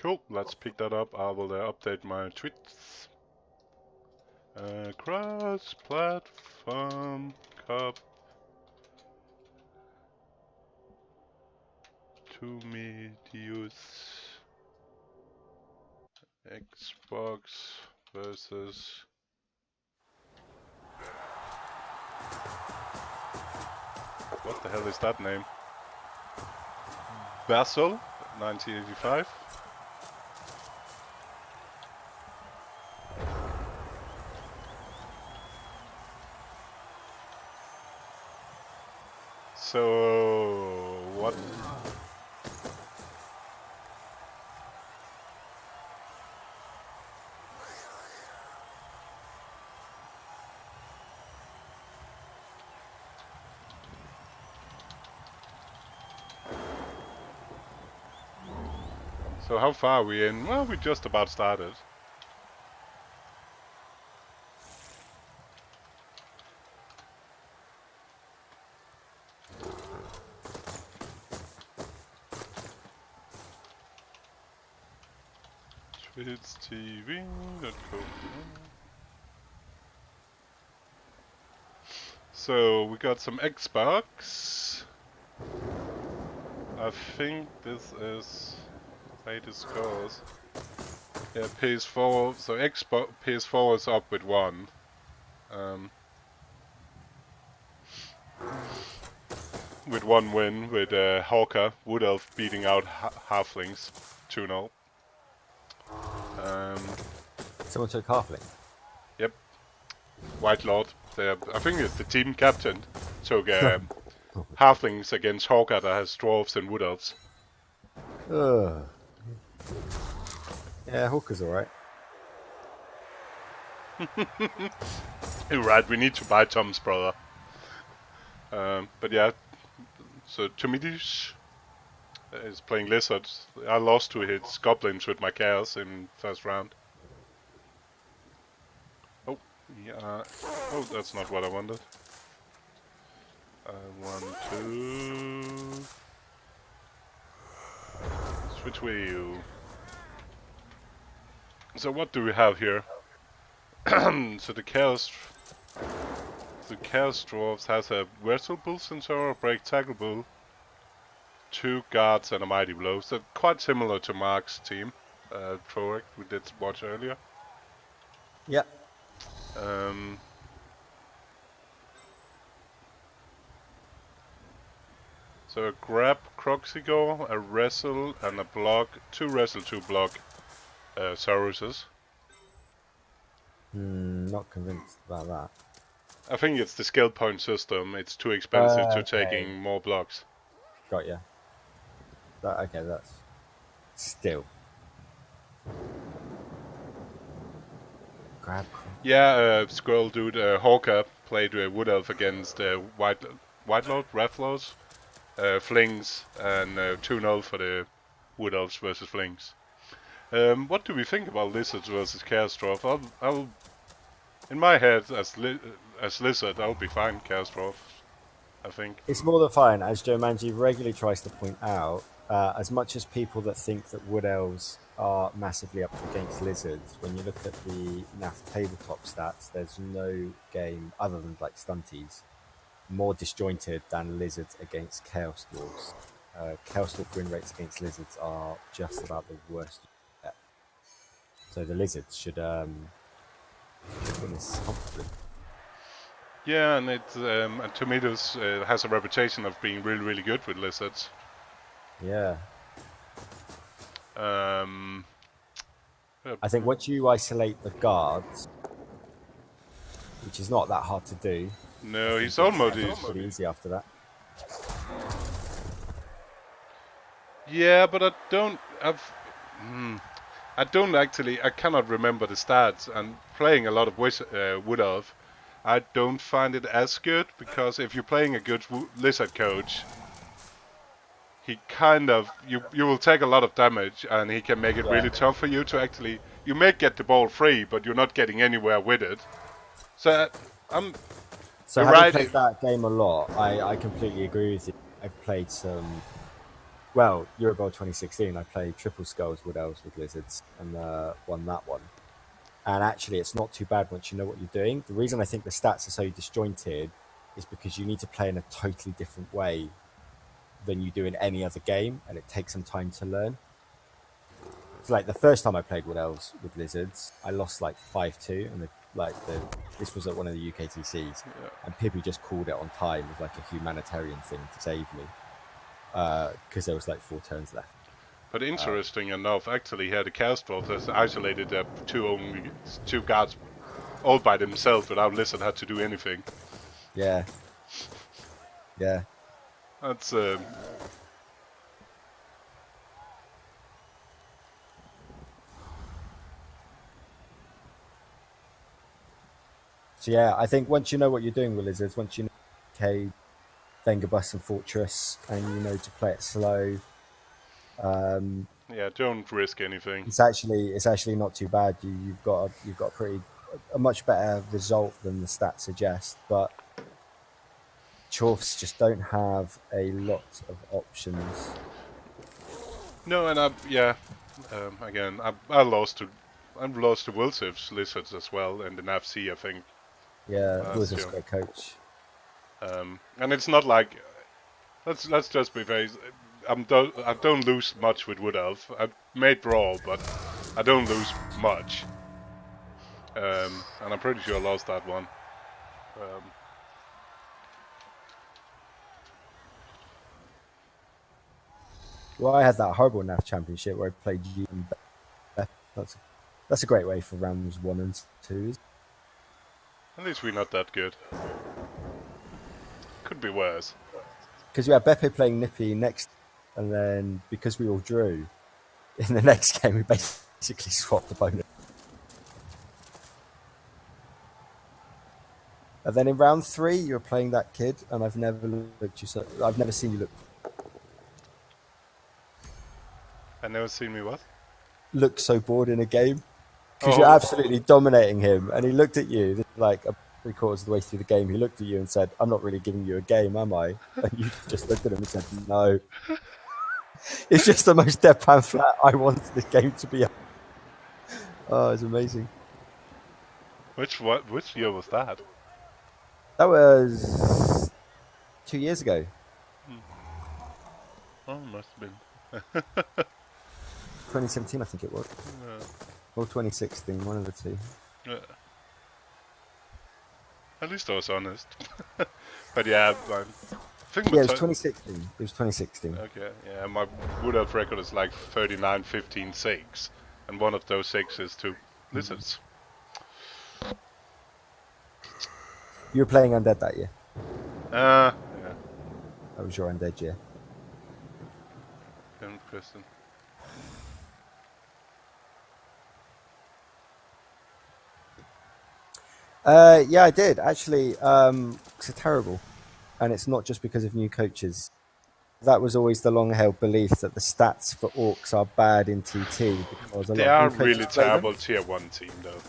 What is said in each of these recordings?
Cool, let's pick that up. I will update my tweets. Cross-platform cup. Tomidius. Xbox versus... What the hell is that name? Berzo, 1985. So what? So how far are we in? Well, we just about started. TwitchTV.com. So we got some Xbox. I think this is latest scores. Yeah, PS4. So Xbox PS4 is up with 1. With 1 win, with Hawker Wood Elf beating out Halflings 2-0. Someone took Halfling? Yep. White Lord. I think it's the team captain took Halflings against Hawker that has Dwarfs and Wood Elves. Yeah, Hawker's alright. You're right, we need to buy Tom's brother. But yeah, so Tomidius is playing Lizards. I lost to his Goblins with my Chaos in first round. Oh, yeah. Oh, that's not what I wanted. I want to switch with you. So what do we have here? So the Chaos Dwarves has a Vertical Bull Centaur, a Break Tackle Bull, 2 Guards and a Mighty Blow. So quite similar to Mark's team, Troic, we did watch earlier. Yep. So a Grab Croxigore, a Wrestle and a block, 2 Wrestle, 2 block Sauruses. Not convinced about that. I think it's the skill point system. It's too expensive to taking more blocks. Got ya. Okay, that's still. Grab. Yeah, Squirrel Dude, Hawker played Wood Elf against White Lord, Rathlords, Flings, and 2-0 for the Wood Elves versus Flings. What do we think about Lizards versus Chaos Dwarf? I'll in my head, as Lizard, I'll be fine, Chaos Dwarf, I think. It's more than fine, as Joe Manji regularly tries to point out. As much as people that think that Wood Elves are massively up against Lizards, when you look at the NAF tabletop stats, there's no game, other than like Stunties, more disjointed than Lizards against Chaos Dwarves. Chaos Dwarf win rates against Lizards are just about the worst you can get. So the Lizards should win this comfortably. Yeah, and and Tomidius has a reputation of being really, really good with Lizards. Yeah. I think once you isolate the guards, which is not that hard to do. No, he's almost pretty easy after that. Yeah, but I cannot remember the stats, and playing a lot of Wood Elf, I don't find it as good, because if you're playing a good Lizard coach, he kind of, you will take a lot of damage, and he can make it really tough for you to actually, you may get the ball free, but you're not getting anywhere with it. So So having played that game a lot, I completely agree with you. I've played some Well, Euro Bowl 2016, I played triple skulls Wood Elves with Lizards and won that one. And actually, it's not too bad once you know what you're doing. The reason I think the stats are so disjointed is because you need to play in a totally different way than you do in any other game, and it takes some time to learn. It's like the first time I played Wood Elves with Lizards, I lost like 5-2, and this was at one of the UKTCs, and Pibby just called it on time as like a humanitarian thing to save me because there was like 4 turns left. But interesting enough, actually, here the Chaos Dwarf has isolated two guards all by themselves without Lizard had to do anything. Yeah. Yeah. That's So yeah, I think once you know what you're doing with Lizards, once you know Cade, Vengerbus and Fortress, and you know to play it slow, yeah, don't risk anything. it's actually not too bad. You've got a much better result than the stats suggest, but Chorfs just don't have a lot of options. No, and again, I lost to Wilsif's Lizards as well in the NAFC, I think. Yeah, Wilsif's a great coach. And it's not like let's just be very. I don't lose much with Wood Elf. I made brawl, but I don't lose much. And I'm pretty sure I lost that one. Well, I had that horrible NAF championship where I played you and Beth. That's a great way for rounds 1 and 2. At least we're not that good. Could be worse. Because you had Beppe playing Nippy next, and then because we all drew, in the next game we basically swapped opponents. And then in round 3 you were playing that kid, and I've never seen you seen me what? look so bored in a game. Because you're absolutely dominating him, and he looked at you like 3/4 of the way through the game. He looked at you and said, "I'm not really giving you a game, am I?" And you just looked at him and said, "No." It's just the most deadpan flat. I want this game to be. Oh, it's amazing. Which year was that? That was 2 years ago. Oh, must have been. 2017, I think it was. Or 2016, one of the two. Yeah. At least I was honest. But yeah, I think it was 2016. It was 2016. Okay, yeah, my Wood Elf record is like 39, 15, 6. And one of those 6 is to Lizards. You were playing Undead that year? Yeah. That was your Undead year. Good question. Yeah, I did actually. It's terrible, and it's not just because of new coaches. That was always the long-held belief that the stats for Orcs are bad in TT because they are really terrible tier 1 team though.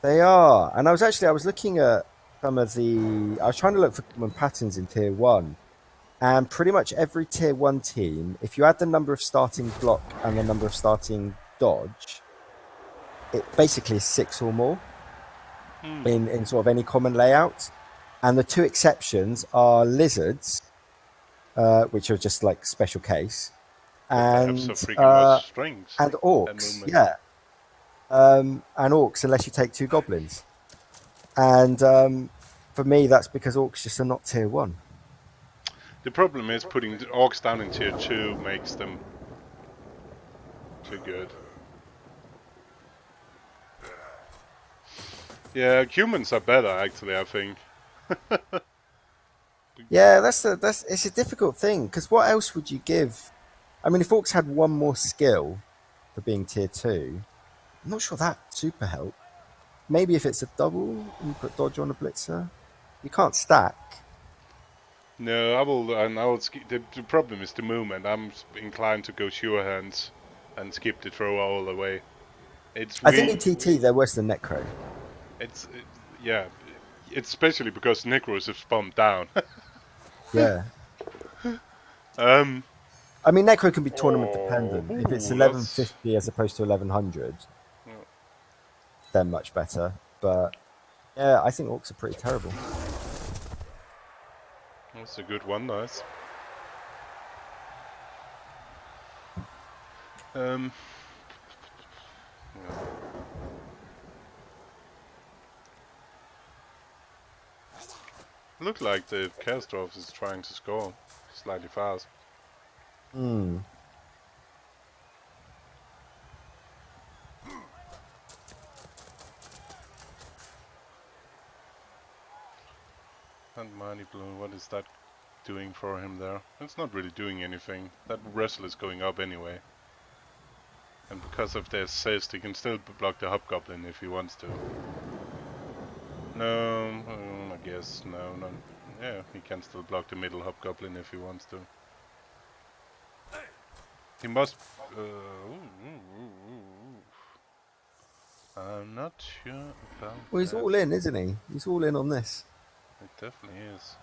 They are, and I was looking at some of the. I was trying to look for common patterns in tier 1, and pretty much every tier 1 team, if you add the number of starting block and the number of starting dodge, it basically is 6 or more. In sort of any common layout, and the 2 exceptions are Lizards, which are just like special case, and Orcs, and Orcs unless you take 2 Goblins, and for me that's because Orcs just are not tier 1. The problem is putting the Orcs down in tier 2 makes them too good. Yeah, humans are better actually, I think. Yeah, it's a difficult thing because what else would you give? I mean, if Orcs had 1 more skill for being tier 2, I'm not sure that super help. Maybe if it's a double, you put dodge on a blitzer. You can't stack. No, I will. The problem is the movement. I'm inclined to go sure hands and skip the throw all the way. I think in TT they're worse than Necro. It's especially because Necros have spawned down. Yeah. I mean, Necro can be tournament dependent. If it's Ooh, that's 1150 as opposed to 1100, yeah, then much better. But yeah, I think Orcs are pretty terrible. that's a good one, nice. Yeah. Look like the Chaos Dwarf is trying to score slightly fast. Hmm. And Mighty Blue, what is that doing for him there? It's not really doing anything. That wrestle is going up anyway. And because of the assist, he can still block the Hobgoblin if he wants to. No, I guess, no. Yeah, he can still block the middle Hobgoblin if he wants to. He must... I'm not sure about Well, he's that. all in, isn't he? He's all in on this. It definitely is.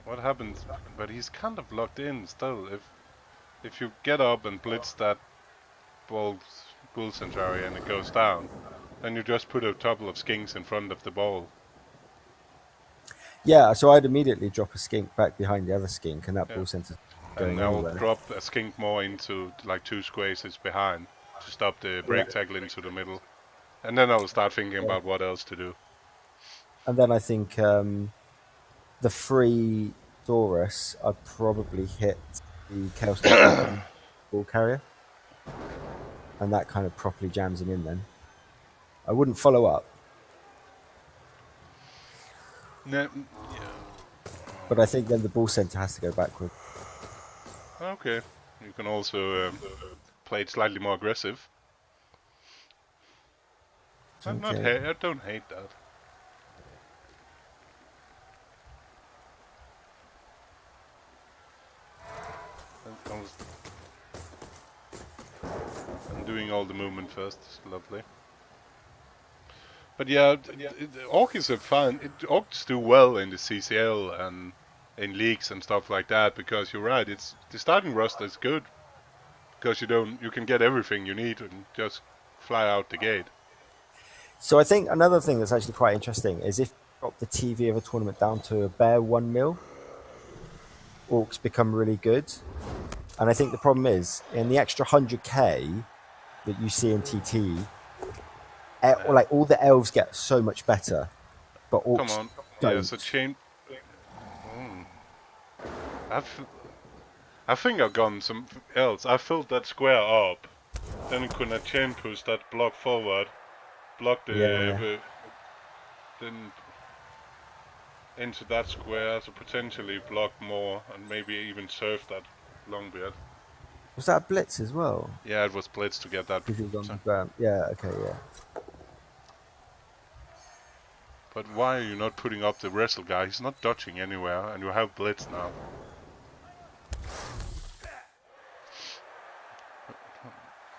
What happens? But he's kind of locked in still. If you get up and blitz that bull centauri and it goes down, then you just put a couple of skinks in front of the ball. Yeah, so I'd immediately drop a skink back behind the other skink, and that ball center's going And I'll anywhere. drop a skink more into like 2 squares behind to stop the break tackle into the middle. And then I'll start thinking about what else to do. And then I think the free Taurus, I'd probably hit the Chaos Dragon ball carrier, and that kind of properly jams him in. Then I wouldn't follow up, Yeah. but I think then the ball center has to go backward. Okay. You can also play it slightly more aggressive. I don't hate that. I'm doing all the movement first. Lovely. But yeah, Orcs are fun. Orcs do well in the CCL and in leagues and stuff like that because you're right. It's the starting roster is good because you can get everything you need and just fly out the gate. So I think another thing that's actually quite interesting is if you drop the TV of a tournament down to a bare 1 mil, Orcs become really good. And I think the problem is in the extra 100k that you see in TT, like all the elves get so much better, but Orcs Come on, don't. yeah. So chain. I think I've gone some else. I filled that square up. Then you could chain push that block forward, block the then into that square to potentially block more and maybe even serve that Longbeard. Was that a blitz as well? Yeah, it was blitz to get that. Because he was on the ground. Yeah, okay, yeah. But why are you not putting up the wrestle guy? He's not dodging anywhere, and you have blitz now.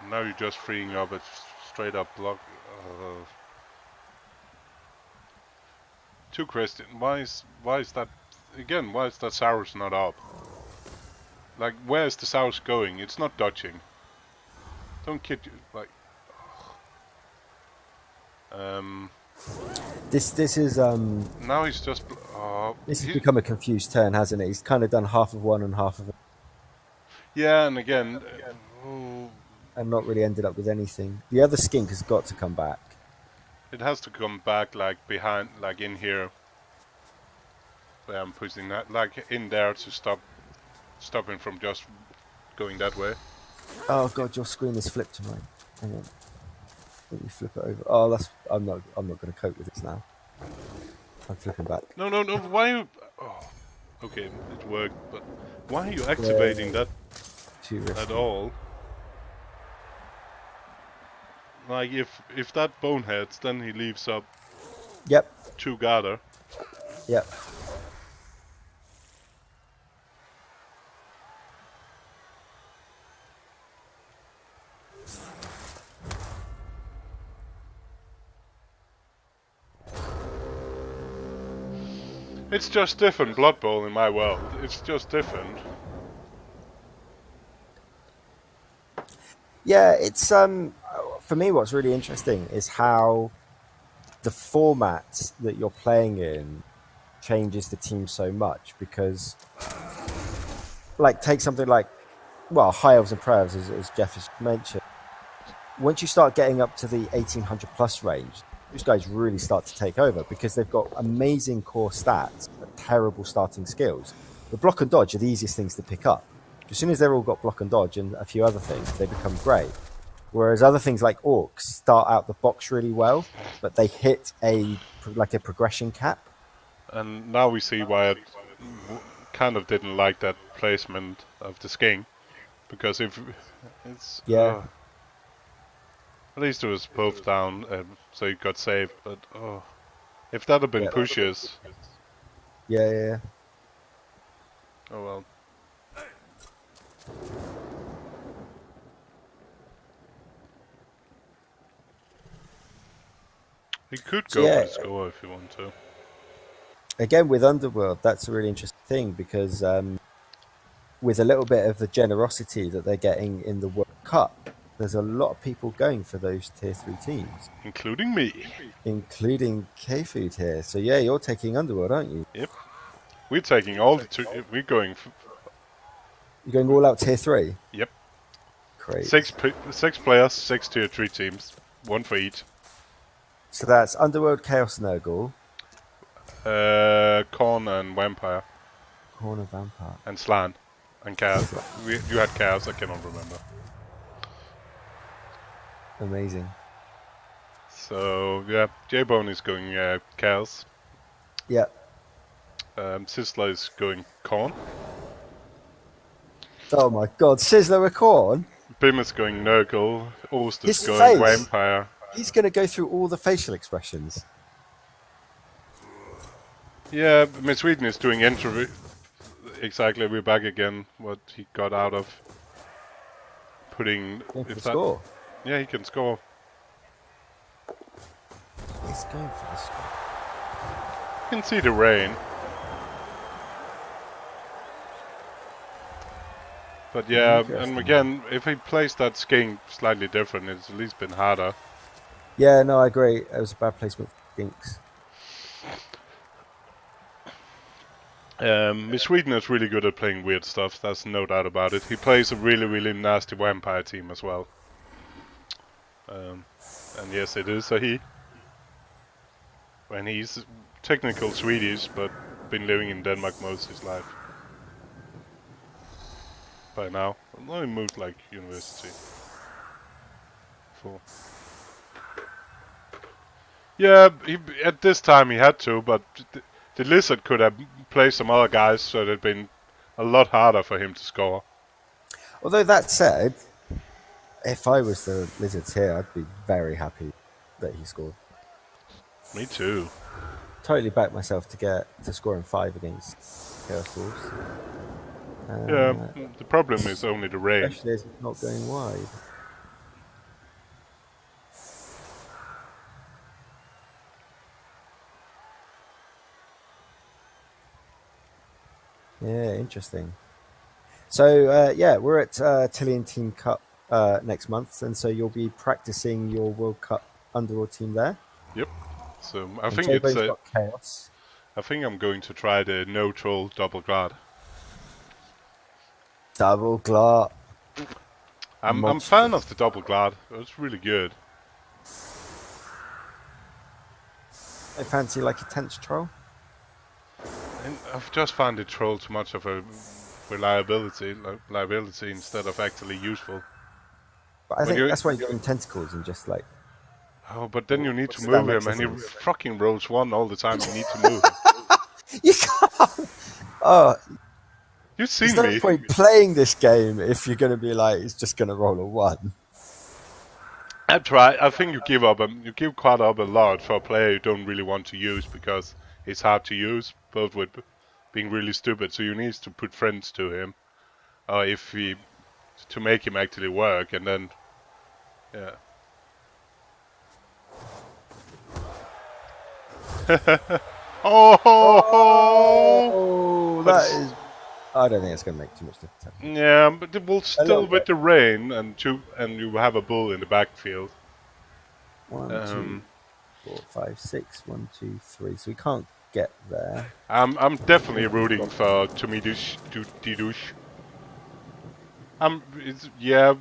Now you're just freeing up a straight up block. Two questions. Why is that again? Why is that Saurus not up? Like, where is the Saurus going? It's not dodging. Don't kid you. Like, This is now he's just. this has become a confused turn, hasn't it? He's kind of done half of one and half of it. Yeah, and again, and not really ended up with anything. The other skink has got to come back. It has to come back like behind, like in here. Where I'm pushing that, like in there to stop him from just going that way. Oh god, your screen is flipped to mine. Hang on. Let me flip it over. Oh, I'm not going to cope with this now. I'm flipping back. No. Why you? Oh, okay, it worked. But why are you activating that at all? Like if that boneheads, then he leaves up. Yep. 2 gather. Yep. It's just different Blood Bowl in my world. It's just different. Yeah, it's for me what's really interesting is how the format that you're playing in changes the team so much, because like take something like, well, High Elves and Pro Elves, as Jeff has mentioned, once you start getting up to the 1800 plus range, these guys really start to take over because they've got amazing core stats but terrible starting skills. The block and dodge are the easiest things to pick up. As soon as they've all got block and dodge and a few other things, they become great. Whereas other things like orcs start out the box really well, but they hit a progression cap. And now we see why I kind of didn't like that placement of the sking, because if it's at least it was both down, so he got saved. But if that had been pushes, yeah. Oh well. He could go for the score if you want to. Again, with Underworld, that's a really interesting thing because with a little bit of the generosity that they're getting in the World Cup, there's a lot of people going for those tier 3 teams. Including me. Including KFoged here. So yeah, you're taking Underworld, aren't you? Yep. We're taking all the two. We're going... You're going all out tier 3? Yep. Great. Six players, 6 tier 3 teams. 1 for each. So that's Underworld, Chaos, Nurgle. Korn and Vampire. Korn and Vampire. And Slan. And Chaos. You had Chaos, I cannot remember. Amazing. So, yeah, J-Bone is going Chaos. Yeah. Sizzler is going Korn. Oh my god, Sizzler with Korn? Bim is going Nurgle. Orst is going Vampire. He's going to go through all the facial expressions. Yeah, Miss Sweden is doing entry. Exactly, we're back again. What he got out of putting. He can score. Yeah, he can score. He's going for the score. You can see the rain. But yeah, and again, if he plays that sking slightly different, it's at least been harder. Yeah, no, I agree. It was a bad placement for skinks. Miss Sweden is really good at playing weird stuff, that's no doubt about it. He plays a really, really nasty vampire team as well. And yes, it is a he. And he's technical Swedish, but been living in Denmark most of his life. By now. Well, he moved like university. Yeah, at this time he had to, but the Lizard could have played some other guys, so it'd been a lot harder for him to score. Although that said, if I was the Lizards here, I'd be very happy that he scored. Me too. Totally backed myself to score in 5 against Chaos Wolves. Yeah, the problem is only the rain. Especially as it's not going wide. Yeah, interesting. So, yeah, we're at Tillian Team Cup next month, and so you'll be practicing your World Cup Underworld team there? Yep. So, I and think J-Bone's it's got Chaos. I think I'm going to try the no troll double guard. Double guard. I'm a fan of the double guard. It's really good. I fancy like a tense troll. And I've just found the troll too much of a liability instead of actually useful. But I think that's why you're doing tentacles and just like. Oh, but then you need to move him, and he fucking rolls 1 all the time. You need to move him. You can't. Oh. You've seen There's me. no point playing this game if you're going to be like, it's just going to roll a 1. That's right. I think you give up. You give quite up a lot for a player you don't really want to use because it's hard to use, both with being really stupid. So you need to put friends to him, or to make him actually work, and then yeah. Oh, Oh, but that is. I don't think it's going to make too much difference. yeah, but it will A little still with bit. the rain and you have a bull in the backfield. 1, 2, 4, 5, 6. 1, 2, 3. So we can't get there. I'm definitely rooting for Tomidius. Yeah,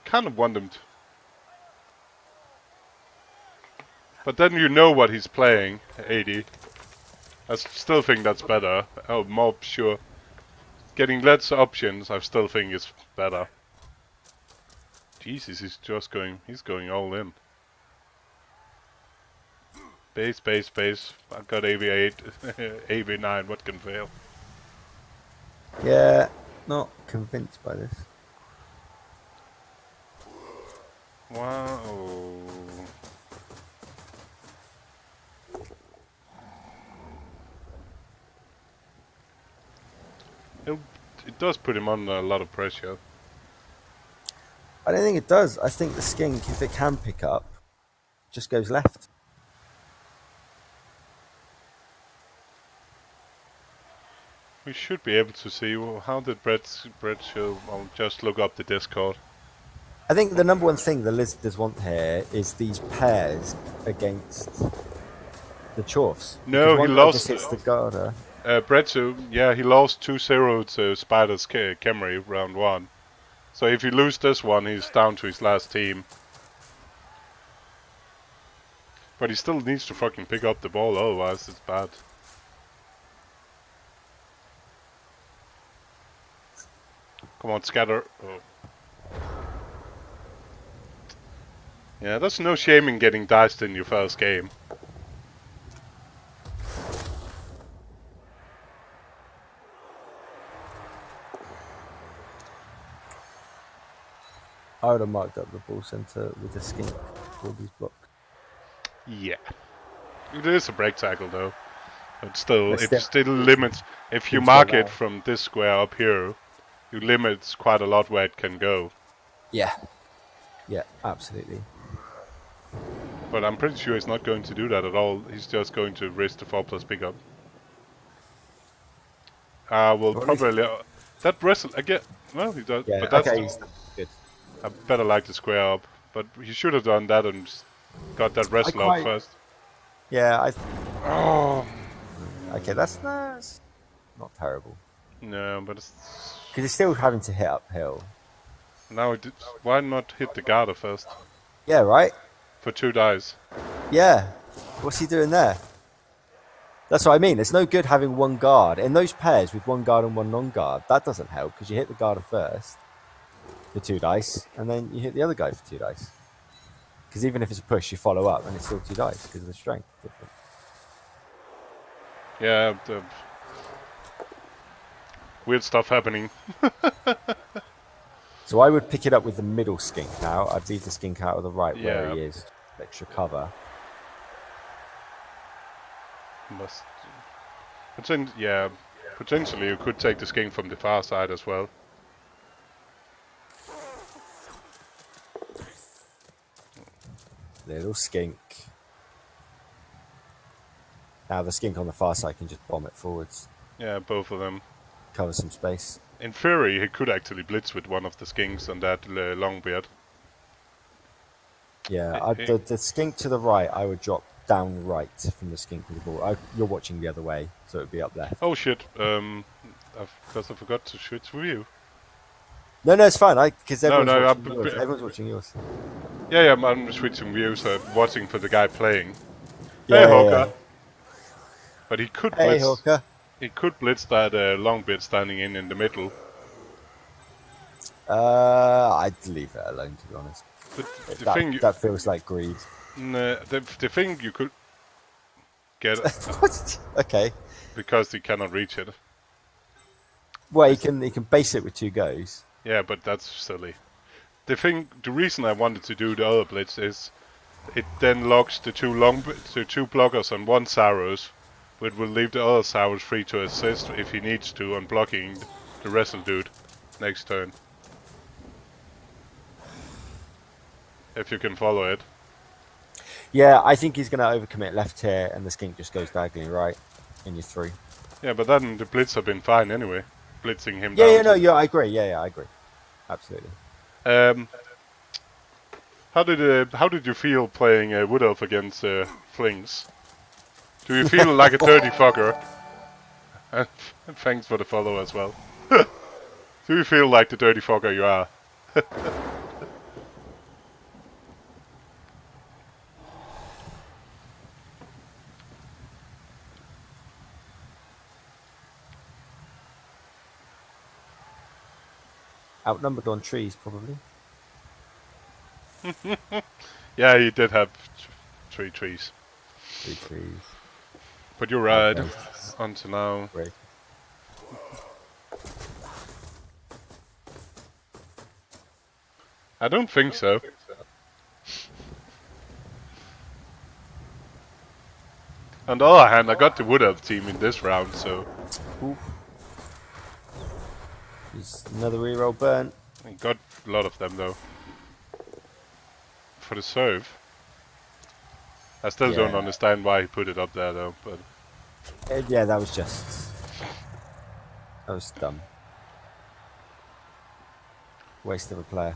kind of want him to. But then you know what he's playing, 80. I still think that's better. Oh, more sure. Getting less options, I still think is better. Jesus, he's going all in. Base. I've got AV8, AV9, what can fail? Yeah, not convinced by this. Wow. It does put him under a lot of pressure. I don't think it does. I think the skink, if it can pick up, just goes left. We should be able to see how did Brett show. I'll just look up the Discord. I think the number one thing the Lizarders want here is these pairs against the Chorfs. No, Because he one guy lost. just hits the Garter. Berzo, yeah, he lost 2-0 to Spider's Camry round 1. So if he loses this one, he's down to his last team. But he still needs to fucking pick up the ball, otherwise it's bad. Come on, scatter. Oh. Yeah, there's no shame in getting diced in your first game. I would have marked up the ball centre with the skink for these blocks. Yeah. It is a break tackle though. But still, But it still limits. If you Seems mark to it allow. from this square up here, you limit quite a lot where it can go. Yeah. Yeah, absolutely. But I'm pretty sure he's not going to do that at all. He's just going to risk the 4+ pickup. Well, probably that wrestle again. Well, he does, Yeah, but that's okay, he's good. I better like the square up. But he should have done that and got that wrestle up first. Yeah, Oh okay, that's not terrible. no, but Because he's still having to hit uphill. now why not hit the Garter first Yeah, right? for 2 dice? Yeah. What's he doing there? That's what I mean. It's no good having one guard. In those pairs with one guard and one non-guard, that doesn't help because you hit the Garter first for 2 dice, and then you hit the other guy for 2 dice. Because even if it's a push, you follow up, and it's still 2 dice because of the strength difference. Yeah, weird stuff happening. So I would pick it up with the middle skink now. I'd leave the skink out of the right where Yeah. he is. Extra cover. Potentially you could take the skink from the far side as well. Little skink. Now the skink on the far side can just bomb it forwards. Yeah, both of them. Cover some space. In theory, he could actually blitz with one of the skinks on that long beard. Yeah, the skink to the right, I would drop down right from the skink with the ball. You're watching the other way, so it would be up left. Oh shit! Because I forgot to switch view. No, it's fine. Because everyone's watching yours. I'm- Everyone's watching yours. Yeah, I'm switching views. So I'm watching for the guy playing. Yeah, Hey, Hawker. yeah. But he could Hey, blitz. Hawker. He could blitz that long beard standing in the middle. I'd leave it alone, to be honest. But That feels like greed. the thing you could get What? Okay. because he cannot reach it. Well, he can base it with 2 goes. Yeah, but that's silly. The reason I wanted to do the other blitz is it then locks the 2 blockers on one Saros, which will leave the other Saros free to assist if he needs to on blocking the wrestle dude next turn. If you can follow it. Yeah, I think he's going to overcommit left here, and the skink just goes diagonally right. and you're through. Yeah, but then the blitz have been fine anyway, blitzing him Yeah, down. yeah, no, yeah, I agree. Yeah, I agree. Absolutely. How did you feel playing Wood Elf against Flings? Do you feel like a dirty fucker? And thanks for the follow as well. Do you feel like the dirty fucker you are? Outnumbered on trees, probably. Yeah, he did have 3 trees. 3 trees. But you're right. Nice. Until now. Great. I don't think so. On the other hand, I got the Wood Elf team in this round, so... Oof. There's another reroll burn. I got a lot of them, though. For the serve. I still don't understand why he put it up there, though, but... Yeah, that was dumb. Waste of a player.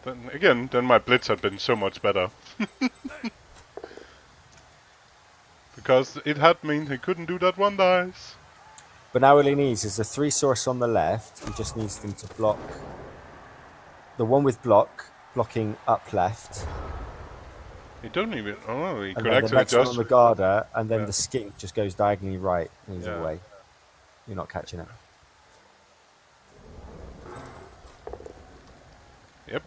Then again, then my blitz had been so much better. Because it had meant he couldn't do that one dice. But now all he needs is a 3 source on the left. He just needs them to block. The one with blocking up left. He don't even... Oh, he And could then the actually next one just... on the Garda, and then the skink just goes diagonally right and he's Yeah. away. You're not catching it. Yep.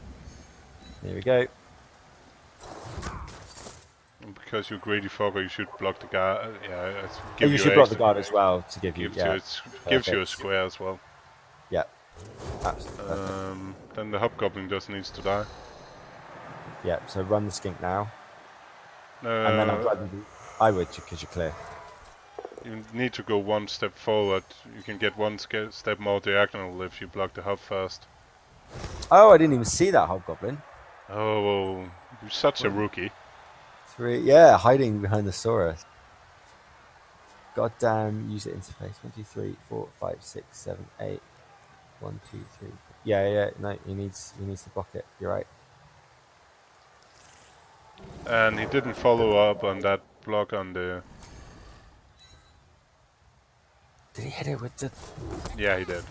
Here we go. And because you're greedy fucker, you should block the guy. Yeah, And you should block the guard as well to give you... Gives you a square as well. Yeah. Absolutely. Then the hobgoblin just needs to die. Yeah, so run the skink now. And then I would, because you're clear. You need to go one step forward. You can get one step more diagonal if you block the hub first. Oh, I didn't even see that hobgoblin. Oh, you're such a rookie. 3, yeah, hiding behind the Saurus. Goddamn user interface. 1, 2, 3, 4, 5, 6, 7, 8. 1, 2, 3. 4. Yeah, no, he needs to block it. You're right. And he didn't follow up on that block on the... Did he hit it with the... Yeah, he did.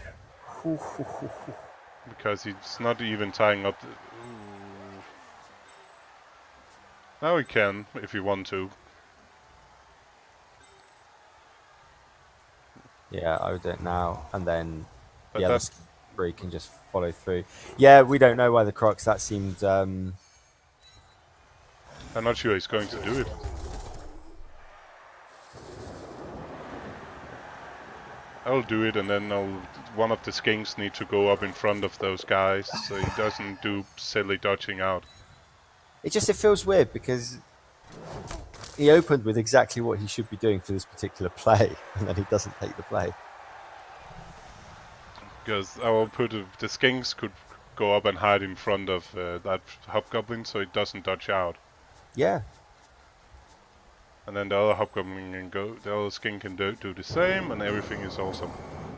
Because he's not even tying up the... Now he can, if you want to. Yeah, I would do it now, and then But the other three can just follow through. Yeah, we don't know why the Crocs. That seemed... I'm not sure he's going to do it. I'll do it, and then one of the skinks need to go up in front of those guys, so he doesn't do silly dodging out. It feels weird, because he opened with exactly what he should be doing for this particular play, and then he doesn't take the play. Because I will put the skinks could go up and hide in front of that hobgoblin, so it doesn't dodge out. Yeah. And then the other hobgoblin can go, the other skink can do the same, and everything is awesome.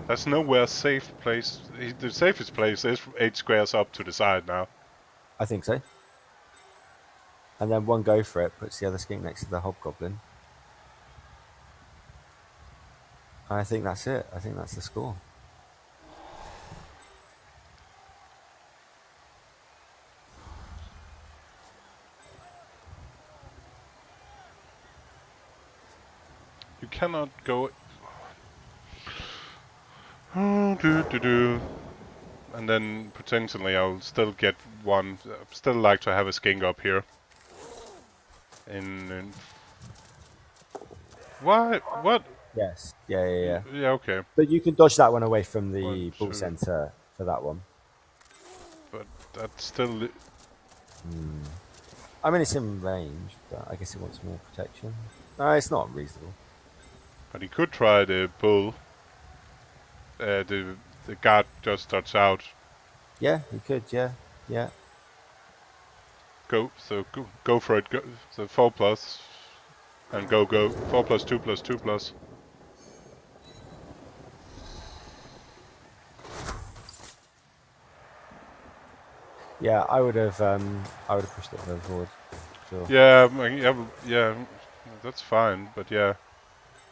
There's nowhere safe place. The safest place is 8 squares up to the side now. I think so. And then one go for it puts the other skink next to the hobgoblin. I think that's it. I think that's the score. You cannot go... And then potentially I'll still get one. Still like to have a skink up here. What? Yes. Yeah. Yeah, okay. But you can dodge that one away from the ball center for that one. But that's still... I mean, it's in range, but I guess it wants more protection. No, it's not unreasonable. But he could try the pull. The guard just starts out. Yeah, he could, yeah. Go for it. Go. So 4+. And go. 4+2+2+. Yeah, I would have pushed it further forward. Sure. Yeah, that's fine. But yeah,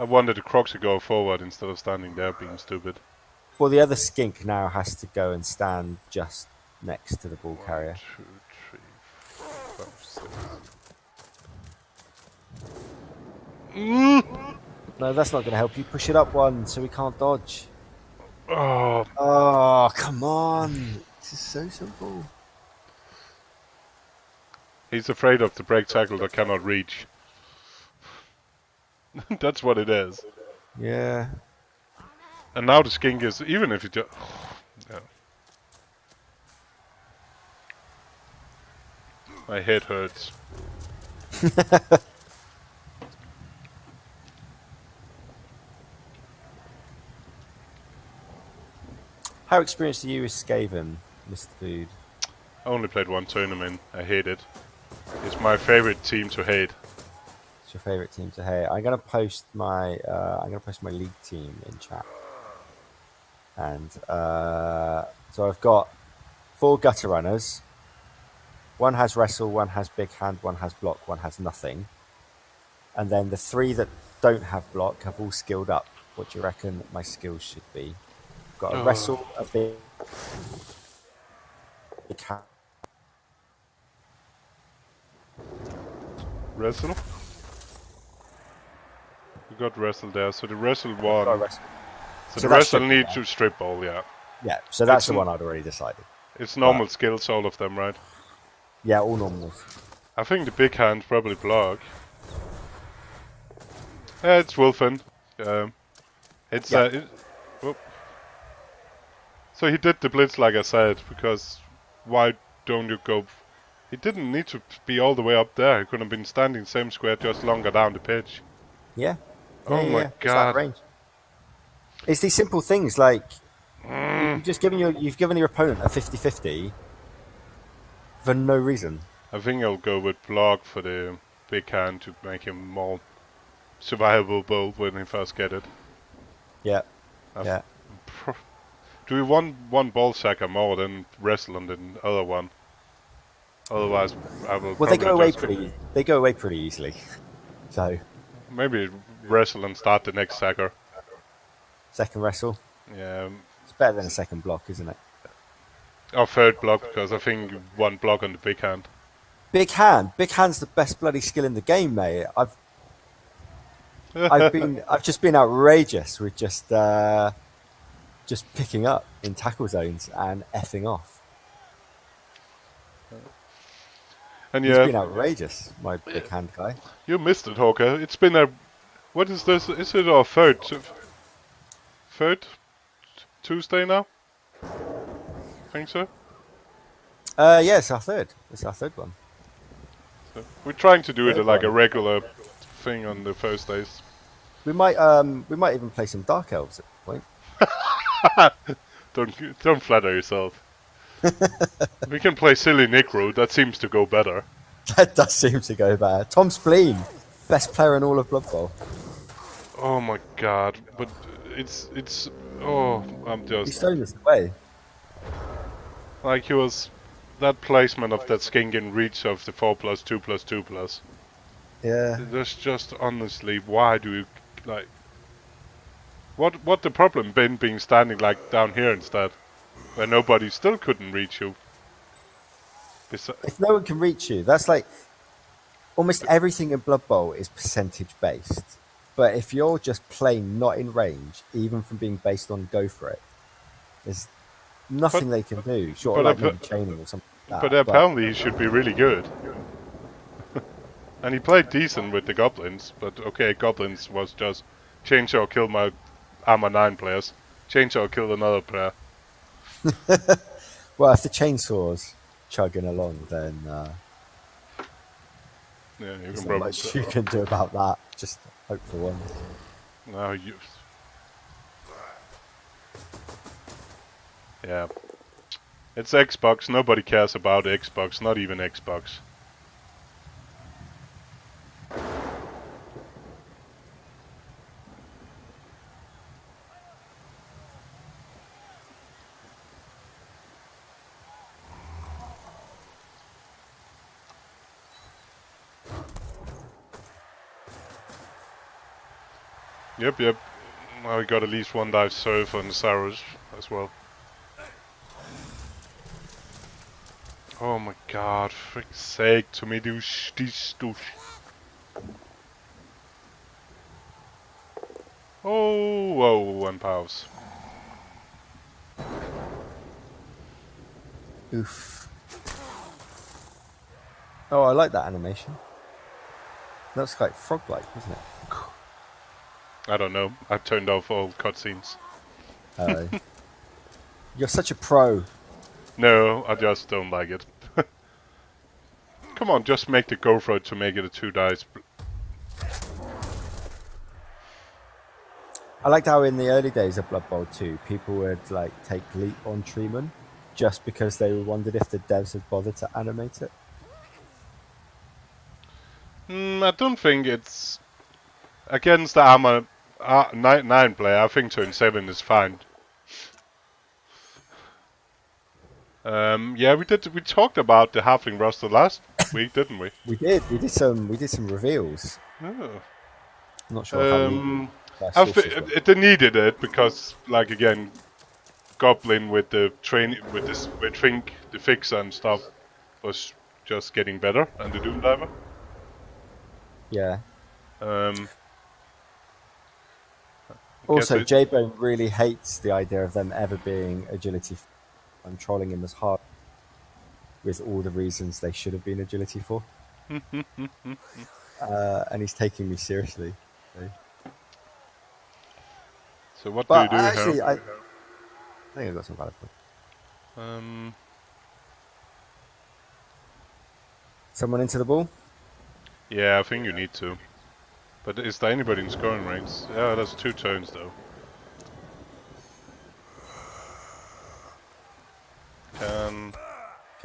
I wanted the Crocs to go forward instead of standing there being stupid. Well, the other skink now has to go and stand just next to the ball 1, carrier. 2, 3, 4, 5, 6. No, that's not going to help you. Push it up one so we can't dodge. Oh, Oh, come on. This is so simple. he's afraid of the break tackle that cannot reach. That's what it is. Yeah. And now the skink is, even if you just... Yeah. My head hurts. How experienced are you with Skaven, Mr. Food? I only played one tournament. I hate it. It's my favorite team to hate. What's your favourite team to hate? I'm gonna post my league team in chat. And so I've got 4 gutter runners. One has wrestle, one has big hand, one has block, one has nothing. And then the 3 that don't have block have all skilled up. What do you reckon my skills should be? I've got a wrestle, a big hand. Wrestle? We got wrestle there, so the wrestle one. So the wrestle needs to strip ball, yeah. Yeah, so that's the one I'd already decided. It's normal skills, all of them, right? Yeah, all normals. I think the big hand probably block. Yeah, it's Wolfen. It's whoop. So he did the blitz like I said, because why don't you go? He didn't need to be all the way up there. He could have been standing same square, just longer down the pitch. Yeah. Oh my god! Range. It's these simple things like you've given your opponent a 50-50 for no reason. I think I'll go with block for the big hand to make him more survivable when he first get it. Yeah. Yeah. Do we want one ball sacker more than wrestle on the other one? Otherwise, I will. Well, they go away pretty easily. So maybe wrestle and start the next sacker. Second wrestle. Yeah. It's better than a second block, isn't it? Or third block, because I think one block on the big hand. Big hand's the best bloody skill in the game, mate. I've just been outrageous with just picking up in tackle zones and effing off. And it's been outrageous, my big hand guy. You missed it, Hawker. It's been a... What is this? Is it our third Tuesday now? I think so. Yeah, it's our third. It's our third one. So we're trying to do it like a regular thing on the Thursdays. We might even play some Dark Elves at the point. Don't flatter yourself. We can play silly Necro. That seems to go better. That does seem to go better. Tom Spleen, best player in all of Blood Bowl. Oh my god! But it's I'm just. He's thrown this away. Like he was that placement of that skink in reach of the 4+2+2+. Yeah. That's just honestly, why do you like? What the problem been being standing like down here instead? Where nobody still couldn't reach you. If no one can reach you, that's like almost everything in Blood Bowl is percentage based. But if you're just plain not in range, even from being based on go for it, there's nothing they can do. Short of like maybe chaining or something like that. But apparently he should be really good. And he played decent with the goblins, but okay, goblins was just change or kill my armor 9 players. Change or kill another player. Well, if the chainsaw's chugging along, then yeah, there's not much you can do about that. Just hope for one. No, yeah. It's Xbox. Nobody cares about Xbox. Not even Xbox. Yep, yep. Now we got at least one dive surf on the Saurus as well. Oh my god, frick's sake, Tomidius, this douche. Oh, whoa, one pause. Oof. Oh, I like that animation. That's quite frog-like, isn't it? I don't know, I turned off all cutscenes. You're such a pro. No, I just don't like it. Come on, just make the go for it to make it a 2 dice. I liked how in the early days of Blood Bowl 2, people would like take leap on Treeman just because they wondered if the devs had bothered to animate it. I don't think it's against the armor 9 player. I think turn 7 is fine. Yeah, we did. We talked about the halfling roster last week, didn't we? We did. We did some reveals. Oh. I'm not sure how many. They needed it because, like again, Goblin with the the fixer and stuff was just getting better, and the Doom Diver. Yeah. Also, J-Bone really hates the idea of them ever being agility. I'm trolling him as hard with all the reasons they should have been agility for. And he's taking me seriously. So what do you do actually, here? I think I've got some valid points. Someone into the ball? Yeah, I think you need to. But is there anybody in scoring range? Yeah, that's 2 turns though.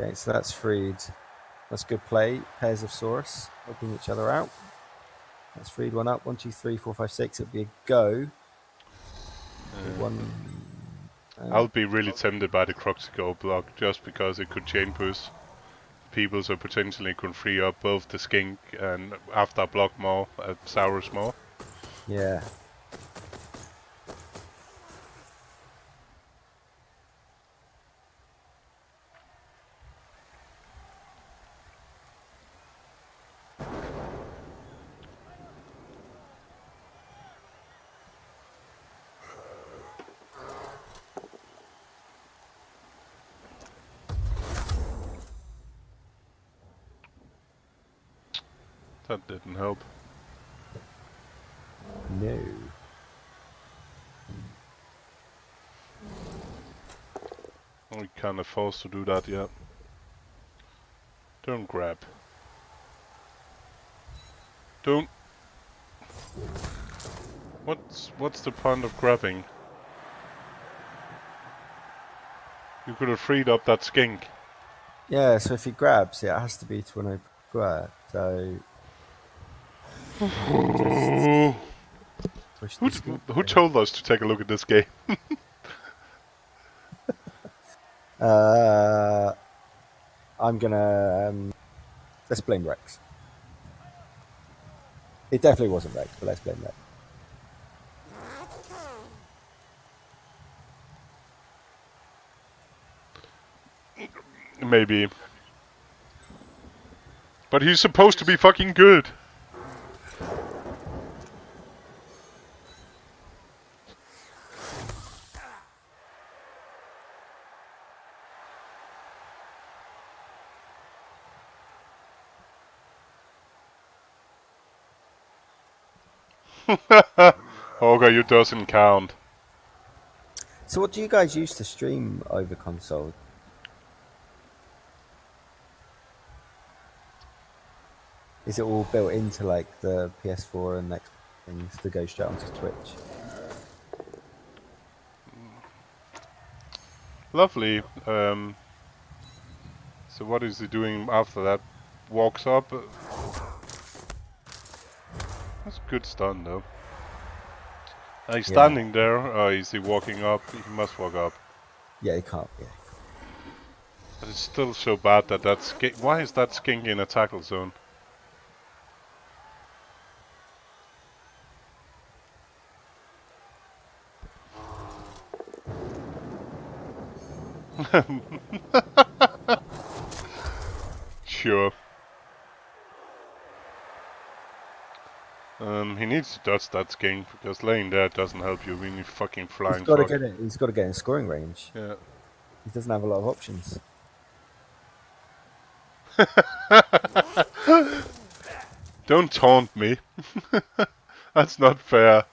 Okay, so that's freed. That's good play. Pairs of Saurus helping each other out. That's freed one up. 1, 2, 3, 4, 5, 6. It'll be a go. I'll be really tempted by the Croxico block just because it could chain push people, so potentially could free up both the skink and after block more, Saurus more. Yeah. That didn't help. No. We can't afford to do that yet. Don't grab. Don't. What's the point of grabbing? You could have freed up that skink. Yeah, so if he grabs, it has to be to an open square. So. Who told us to take a look at this game? I'm gonna let's blame Rex. It definitely wasn't Rex, but let's blame Rex. Maybe. But he's supposed to be fucking good. Okay, you doesn't count. So what do you guys use to stream over console? Is it all built into like the PS4 and Xbox things to go straight onto Twitch? Lovely. So what is he doing after that? Walks up. That's good stun though. He's standing there, or is he walking up? He must walk up. Yeah, he can't. Yeah. But it's still so bad that why is that skink in a tackle zone? Sure. He needs to dodge that skink because laying there doesn't help you. We need fucking flying fuck. He's got to get in scoring range. Yeah. He doesn't have a lot of options. Don't taunt me. That's not fair.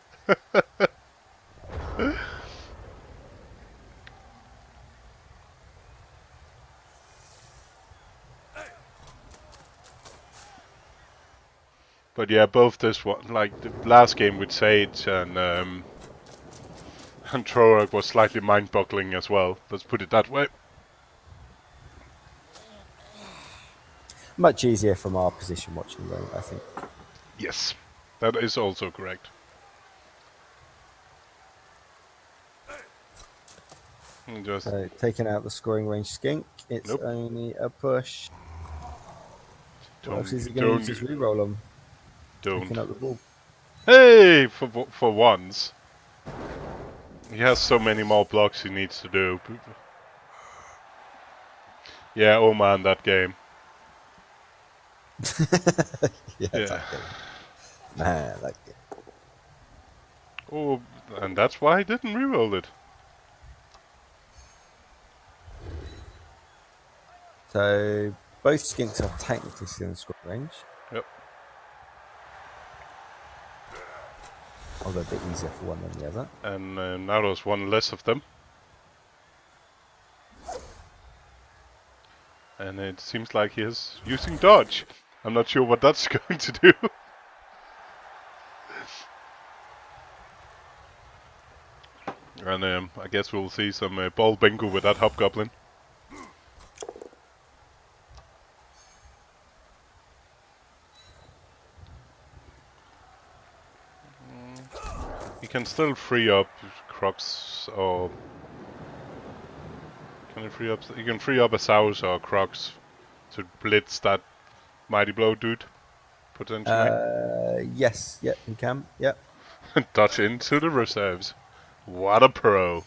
But yeah, both this one, like the last game with Sage and Trorak was slightly mind-boggling as well. Let's put it that way. Much easier from our position watching, though, I think. Yes, that is also correct. Just So, taking out the scoring range skink, it's Nope. only a push. What else is he don't going to just re-roll him? Picking don't. up the ball. Hey, for once, he has so many more blocks he needs to do. Yeah, oh man, that game. Yeah, Yeah. that game. Man, that game. Oh, and that's why I didn't reroll it. So, both skinks are technically still in scoring range. Yep. Although a bit easier for one than the other. And now there's one less of them. And it seems like he is using dodge. I'm not sure what that's going to do. And I guess we'll see some ball bingo with that hobgoblin. He can still free up Crocs or can he free up? You can free up a Souse or Crocs to blitz that Mighty Blow dude potentially. Yes, yeah, he can. Yep. Dodge into the reserves. What a pro!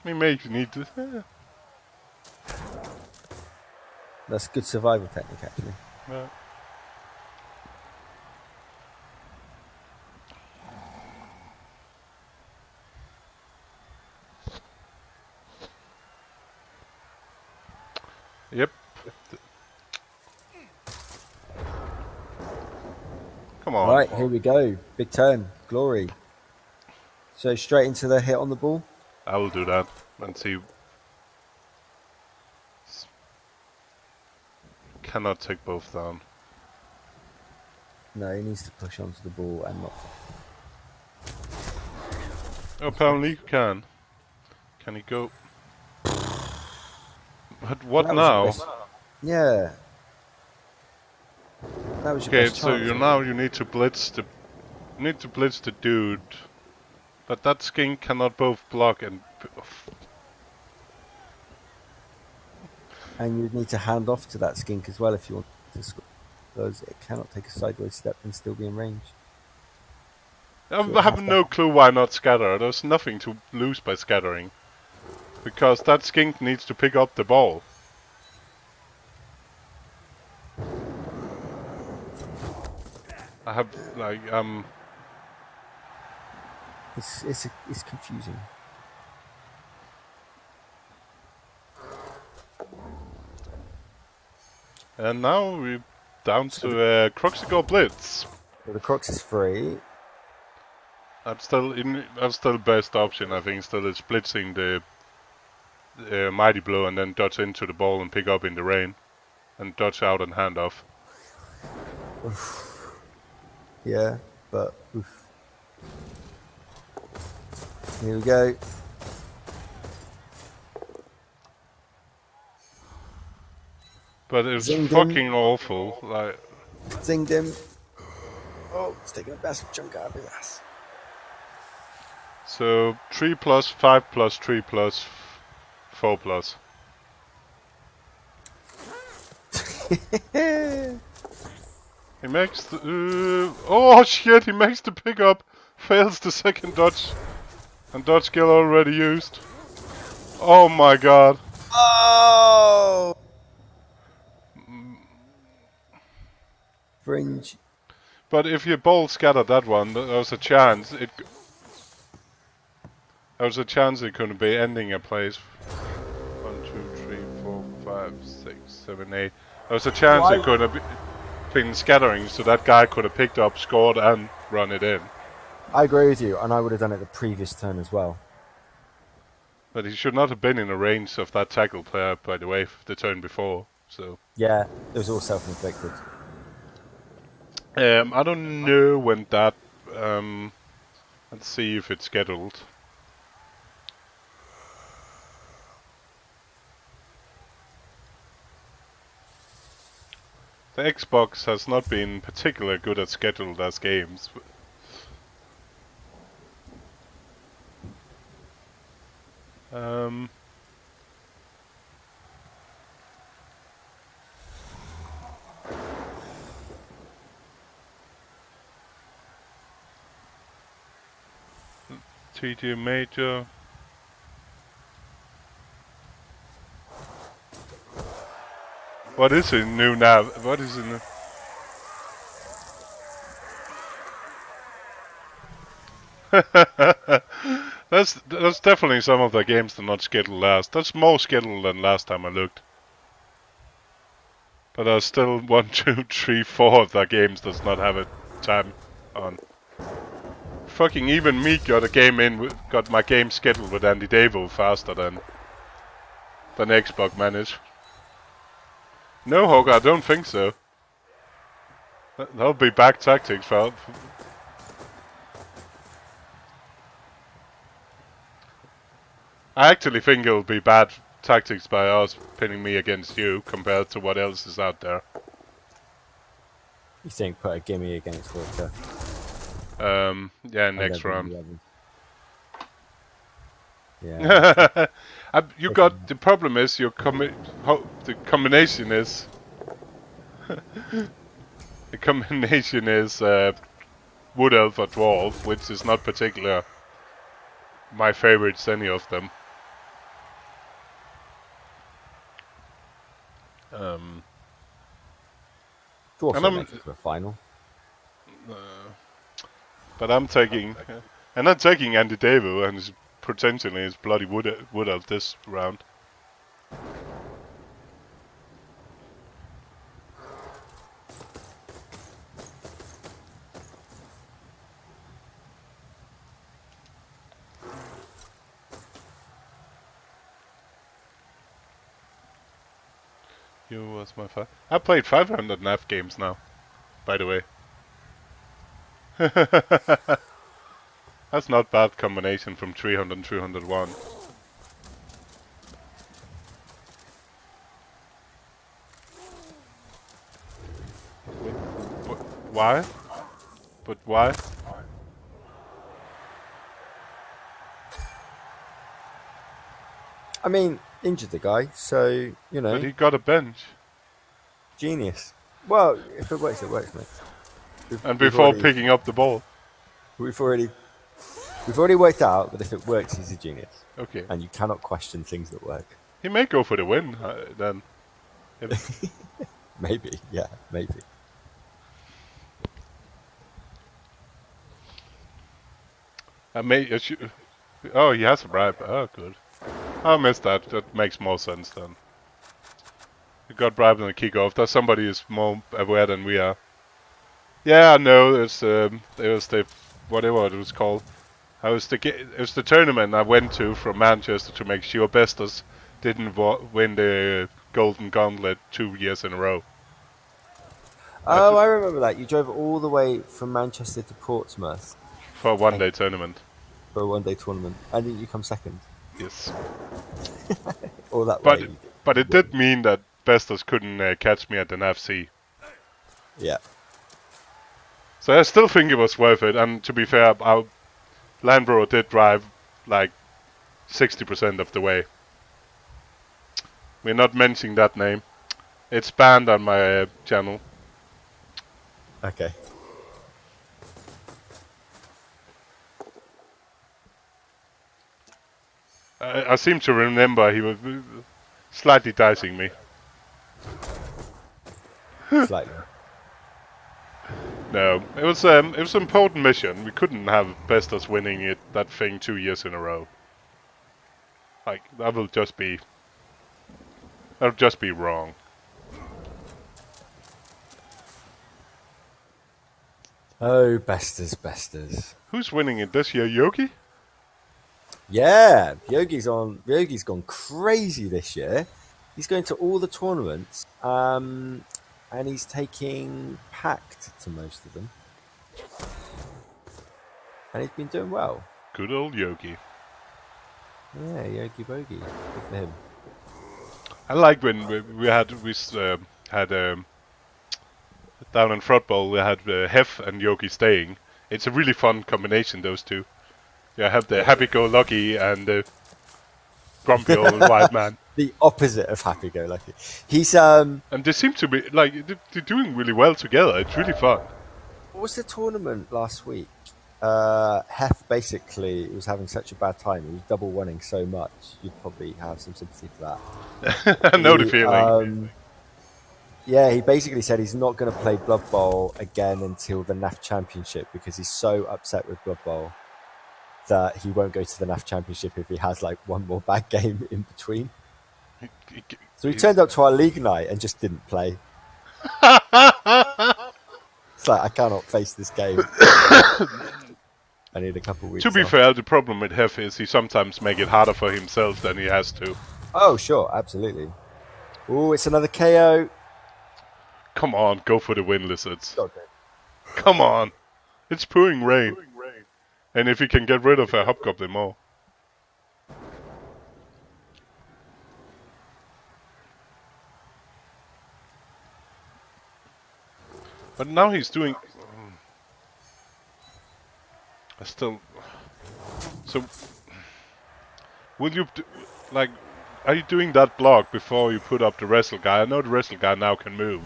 I mean, maybe you need to. That's good survival technique, actually. Yeah. Yep. Come on. Alright, here we go. Big turn. Glory. So straight into the hit on the ball. I will do that and see. Cannot take both down. No, he needs to push onto the ball and not... Apparently you can. Can he go? But what That was now? your best- Yeah. That was your Okay, best so chance. you need to blitz the dude, but that skink cannot both block and. And you'd need to hand off to that skink as well if you want to score. Because it cannot take a sideways step and still be in range. I have no clue why not scatter. There's nothing to lose by scattering, because that skink needs to pick up the ball. I have like It's confusing. And now we're down to Croxical Blitz. So the Crocs is free. That's still best option. I think still is blitzing the Mighty Blow and then dodge into the ball and pick up in the rain, and dodge out and hand off. Yeah, but oof. Here we go. But it's Zinged fucking awful. Like Zinged him. Oh, it's taking a massive chunk out of his ass. so 3 plus 5 plus 3 plus 4 plus. He makes the oh shit! He makes the pickup, fails the second dodge, and dodge skill already used. Oh my god. Oh! Fringe. But if you bolt scattered that one, there was a chance it. There was a chance it could be ending a place. 1, 2, 3, 4, 5, 6, 7, 8. There was a chance it could have been scattering, so that guy could have picked up, scored, and run it in. I agree with you, and I would have done it the previous turn as well. But he should not have been in the range of that tackle player, by the way, the turn before. So. Yeah, it was all self-inflicted. I don't know when that. Let's see if it's scheduled. The Xbox has not been particularly good at scheduled as games. Um. TG Major. What is it new now? What is it new? that's definitely some of the games that are not scheduled last. That's more scheduled than last time I looked. But there's still 1, 2, 3, 4 of the games does not have a time on. Fucking even me got my game scheduled with Andy Davo faster than Xbox managed. No, Hog, I don't think so. That'll be back tactics, for. I actually think it'll be bad tactics by us pinning me against you compared to what else is out there. You think put a gimme against Walker? Yeah, next round. Yeah. You got the problem is the combination is the combination is Wood Elf or Dwarf, which is not particular my favorites, any of them. Dwarf will make it to the final. But I'm taking Andy Davo and potentially his bloody Wood Elf this round. You was my father. I played 500 NAF games now, by the way. That's not bad combination from 300 and 301. Why? But why? I mean, injured the guy, so, you know. But he got a bench. Genius. Well, if it works, mate. And before picking up the ball. We've already worked out that if it works, he's a genius. Okay. And you cannot question things that work. He may go for the win, then. Maybe, yeah, maybe. Oh, he has a bribe. Oh, good. I missed that. That makes more sense then. He got bribed on the kickoff. That somebody is more aware than we are. Yeah, I know. It was the whatever it was called. It was the tournament I went to from Manchester to make sure Bestos didn't win the Golden Gauntlet 2 years in a row. Oh, I remember that. You drove all the way from Manchester to Portsmouth. For a one-day tournament. For a one-day tournament. And didn't you come second? Yes. All that way. But it did mean that Bestos couldn't catch me at an FC. Yeah. So I still think it was worth it. And to be fair, our Landbro did drive like 60% of the way. We're not mentioning that name. It's banned on my channel. Okay. I seem to remember he was slightly dicing me. Slightly. No, it was an important mission. We couldn't have Bestos winning that thing 2 years in a row. Like that'll just be wrong. Oh, besters. Who's winning it this year, Yogi? Yeah, Yogi's gone crazy this year. He's going to all the tournaments, and he's taking packed to most of them. And he's been doing well. Good old Yogi. Yeah, Yogi Bogi. Good for him. I like when we had down in Front Bowl we had Hef and Yogi staying. It's a really fun combination, those two. You have the happy-go-lucky and the grumpy old white man. The opposite of happy-go-lucky. He's And they seem to be like they're doing really well together. It's really fun. What was the tournament last week? Hef basically was having such a bad time. He was double winning so much. You'd probably have some sympathy for that. I know the feeling. Yeah, he basically said he's not going to play Blood Bowl again until the NAF Championship because he's so upset with Blood Bowl that he won't go to the NAF Championship if he has like one more bad game in between. So he turned up to our league night and just didn't play. It's like, I cannot face this game. I need a couple of weeks. To be off. fair, the problem with Hef is he sometimes make it harder for himself than he has to. Oh, sure, absolutely. Oh, it's another KO. Come on, go for the win, Lizards. Okay. Come on. It's pouring rain. And if he can get rid of a Hobgoblin more. But now he's doing... I still... So... Will you... Like... Are you doing that block before you put up the wrestle guy? I know the wrestle guy now can move.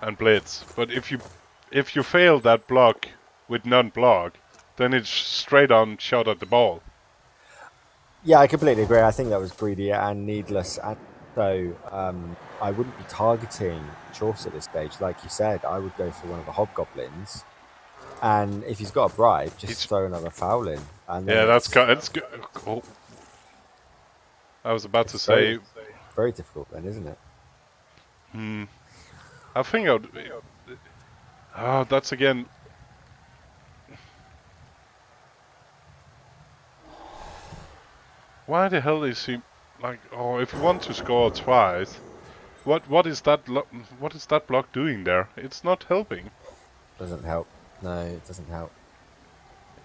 And blitz. But if you fail that block with non-block, then it's straight on shot at the ball. Yeah, I completely agree. I think that was greedy and needless. And so I wouldn't be targeting Chaucer at this stage. Like you said, I would go for one of the Hobgoblins. And if he's got a bribe, just throw another foul in. And yeah, that's good. Oh. I was about to say... Very difficult then, isn't it? I think I would... Oh, that's again... Why the hell is he... Like, oh, if you want to score twice... What is that block doing there? It's not helping. Doesn't help. No, it doesn't help.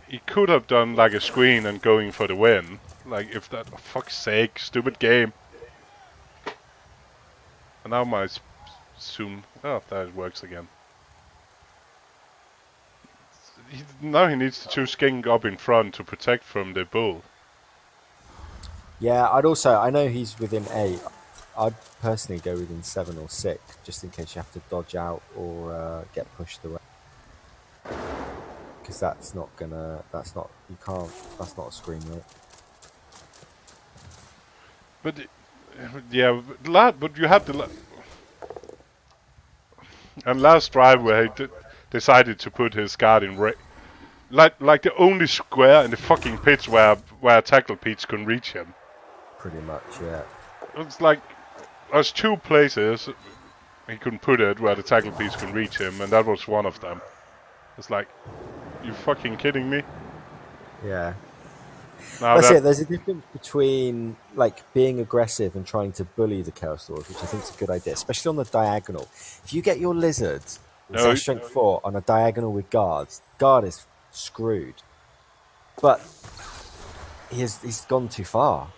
He could have done like a screen and going for the win. Like if that... Oh, fuck's sake, stupid game. And now my zoom... Oh, that works again. Now he needs to choose King up in front to protect from the bull. Yeah, I know he's within 8. I'd personally go within 7 or 6, just in case you have to dodge out or get pushed away. Because that's not a screen, right? But, yeah, but you had the... And last drive where he decided to put his guard in like the only square in the fucking pitch where tackle Peach couldn't reach him. Pretty much, yeah. It's like there's 2 places he couldn't put it where the tackle piece could reach him, and that was one of them. It's like, you fucking kidding me? Yeah. Now That's it. There's a difference between like being aggressive and trying to bully the Chaos Lords, which I think is a good idea, especially on the diagonal. If you get your lizards with strength 4 on a diagonal with guards, guard is screwed. But he's gone too far.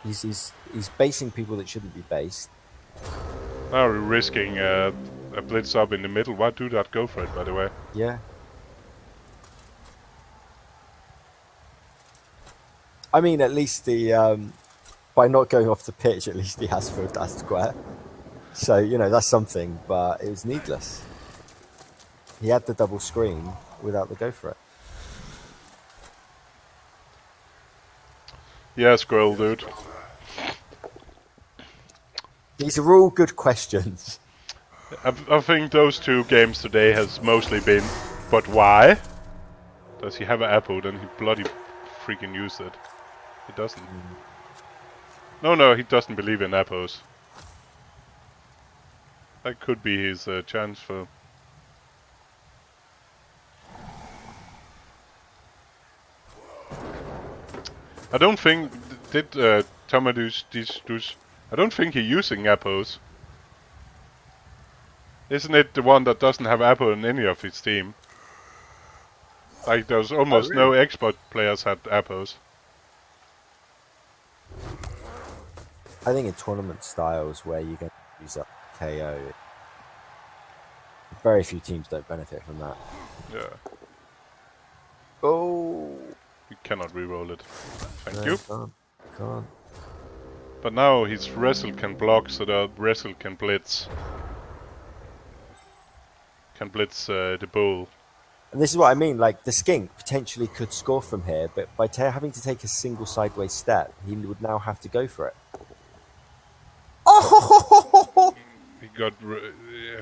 He's basing people that shouldn't be based. Now we're risking a blitz up in the middle. Why do that? Go for it, by the way. Yeah. I mean, at least by not going off the pitch, at least he has filled that square. So, you know, that's something, but it was needless. He had the double screen without the go for it. Yeah, Squirrel Dude. These are all good questions. I think those 2 games today has mostly been, but why? Does he have an apple? Then he bloody freaking used it. He doesn't. No, he doesn't believe in apples. That could be his chance for... I don't think... Did Tomidius... I don't think he's using apples. Isn't it the one that doesn't have apple in any of his team? Like, there's almost no expert players had apples. I think in tournament styles where you're going to use up KO, very few teams don't benefit from that. Yeah. Oh! You cannot reroll it. Thank No, you. Can't. But now his wrestle can block, so the wrestle can blitz. Can blitz the bull. And this is what I mean, like, the skink potentially could score from here, but by having to take a single sideways step, he would now have to go for it. Oh! He got...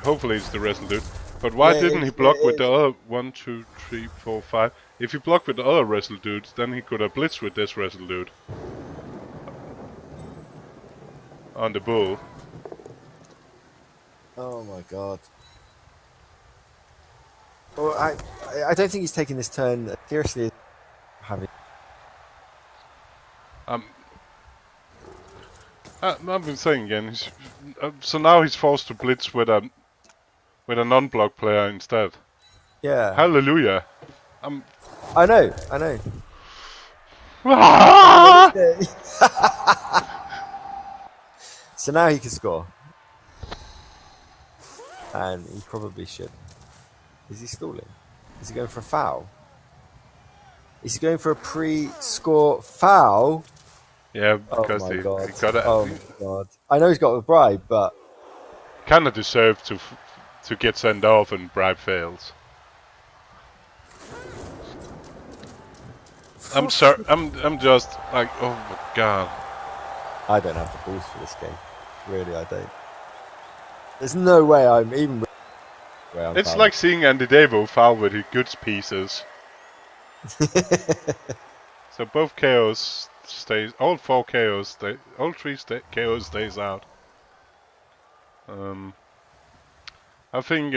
hopefully it's the wrestle dude. But why didn't he block with the other 1, 2, 3, 4, 5? If he blocked with the other wrestle dudes, then he could have blitzed with this wrestle dude. On the bull. Oh my god. Well, I don't think he's taking this turn seriously. Having I've been saying again. So now he's forced to blitz with a non-block player instead. yeah, Hallelujah! I know. Ah! So now he can score, and he probably should. Is he stalling? Is he going for a foul? Is he going for a pre-score foul? Yeah, because he got it. Oh my god! I know he's got a bribe, but Kinda deserved to get sent off and bribe fails. I'm sorry. I'm just like, oh my god. I don't have the balls for this game. Really, I don't. There's no way I'm even. It's like seeing Andy Davo foul with his goods pieces. So both KOs stays. All 4 KOs stay. All 3 KOs stays out. I think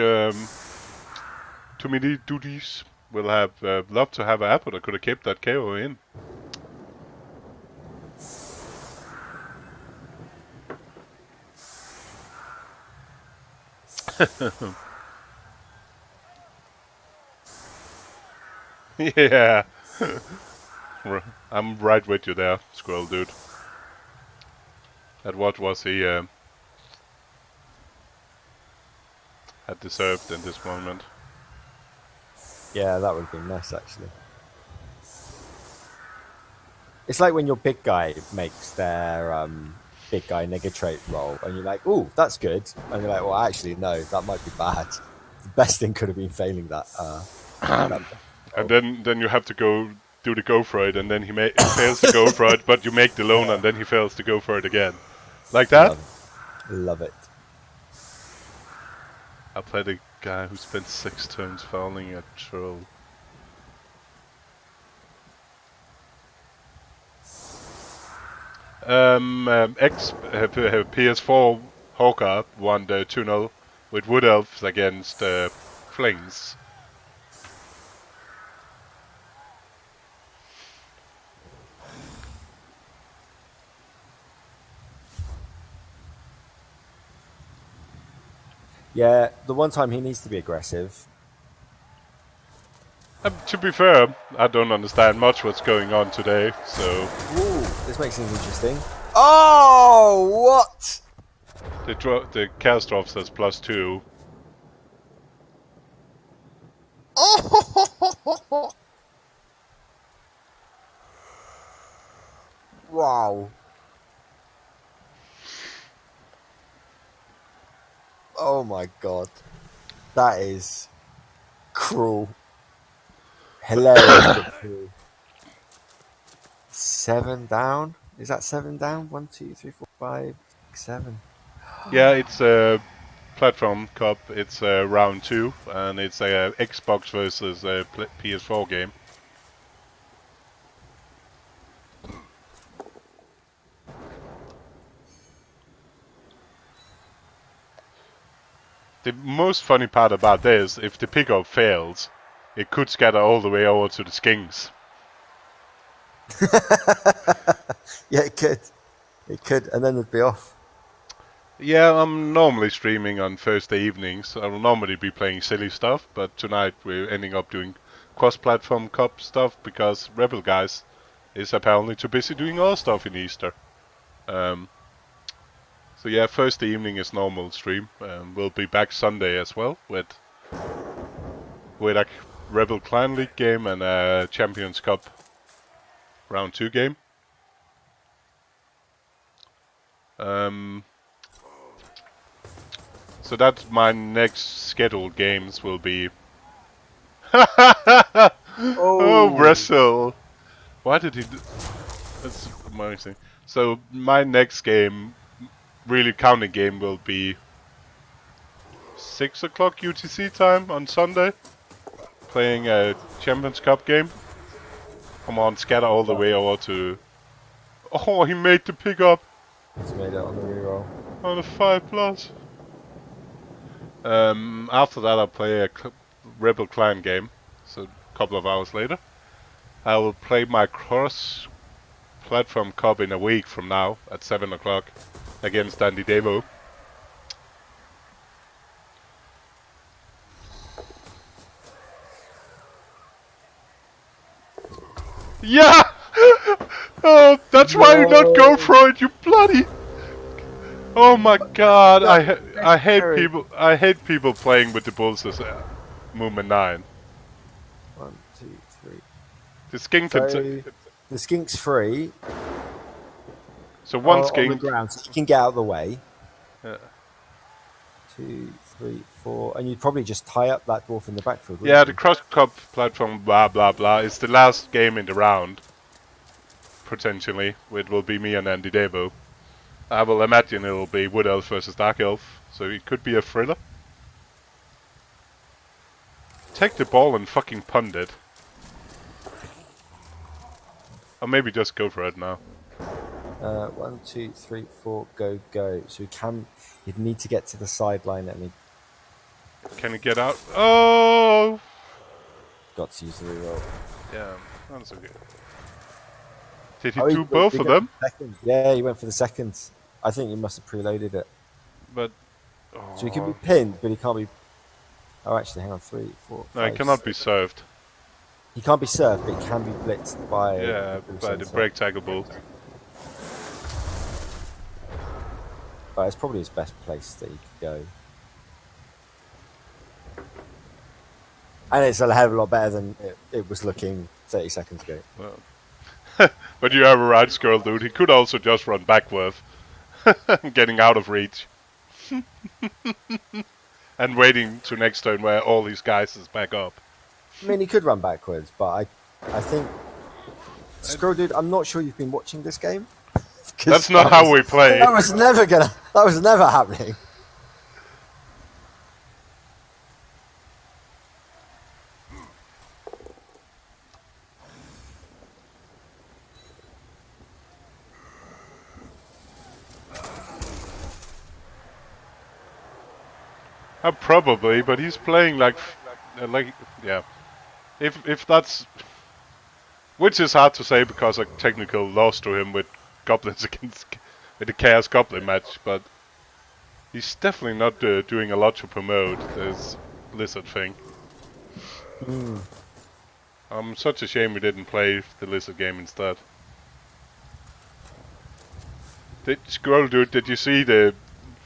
Tomidius will have loved to have an apple that could have kept that KO in. Yeah. I'm right with you there, Squirrel Dude. That what was he had deserved in this moment. Yeah, that would have been nice, actually. It's like when your big guy makes their big guy negatrait roll, and you're like, "Oh, that's good," and you're like, "Well, actually, no, that might be bad." The best thing could have been failing that. And then you have to go do the go for it, and then he fails to go for it, but you make the loan, and then he fails to go for it again. Like that? Love it. I played a guy who spent 6 turns fouling a troll. PS4 Hawker won the 2-0 with Wood Elves against Flings. Yeah, the one time he needs to be aggressive. To be fair, I don't understand much what's going on today, so... Ooh, this makes things interesting. Oh, what? The cast drop says +2. Oh! Wow. Oh my god. That is cruel. Hilarious but cruel. 7 down. Is that 7 down? 1, 2, 3, 4, 5, 6, 7. Yeah, it's a platform cup. It's round 2, and it's a Xbox versus a PS4 game. The most funny part about this, if the pickup fails, it could scatter all the way over to the skinks. Yeah, it could. It could, and then it'd be off. Yeah, I'm normally streaming on Thursday evenings. I will normally be playing silly stuff, but tonight we're ending up doing cross-platform cup stuff because Rebel Guys is apparently too busy doing other stuff in Easter. So yeah, Thursday evening is normal stream. We'll be back Sunday as well with a Rebel Clan League game and a Champions Cup round 2 game. So that's my next scheduled games will be. Oh, Berzo! Why did he? That's amazing. So my next game, really counting game, will be 6 o'clock UTC time on Sunday, playing a Champions Cup game. Come on, scatter all the way over to. Oh, he made the pickup. He's made it on the reroll. On a 5+. After that, I'll play a Rebel Clan game. So a couple of hours later, I will play my cross-platform cup in a week from now at 7 o'clock against Andy Devo. Yeah! Oh, that's why you not go for it, you bloody. Oh my god, I hate people. I hate people playing with the bulls as movement 9. 1, 2, 3. The skink So can the skink's free. so one on skink. the ground, so you can get out of the way. Yeah. 2, 3, 4, and you'd probably just tie up that dwarf in the backfield. Yeah, the cross cup platform, blah blah blah. It's the last game in the round. Potentially, it will be me and Andy Devo. I will imagine it will be Wood Elf versus Dark Elf, so it could be a thriller. Take the ball and fucking punt it. Or maybe just go for it now. 1, 2, 3, 4, go, go. So you'd need to get to the sideline and Can he get out? Oh! got to use the reroll. Yeah, that's okay. Did he Oh, do both of them? Yeah, he went for the second. I think he must have preloaded it. But... So he can be pinned, but he can't be... Oh, actually, hang on. 3, 4, 5, no, he cannot 6. be served. He can't be served, but he can be blitzed by... Yeah, by the break tagger bull. But it's probably his best place that he could go. And it's a hell of a lot better than it was looking 30 seconds ago. Well. But you have a right, Skirl dude. He could also just run backward, getting out of reach. And waiting to next turn where all these guys is back up. I mean, he could run backwards, but I think... Skirl dude, I'm not sure you've been watching this game. That's not how we play. That was never happening. Probably, but he's playing like, yeah. If that's, which is hard to say because a technical loss to him with goblins against with the Chaos Goblin match, but he's definitely not doing a lot to promote this Lizard thing. I'm such a shame we didn't play the Lizard game instead. Scroll dude, did you see the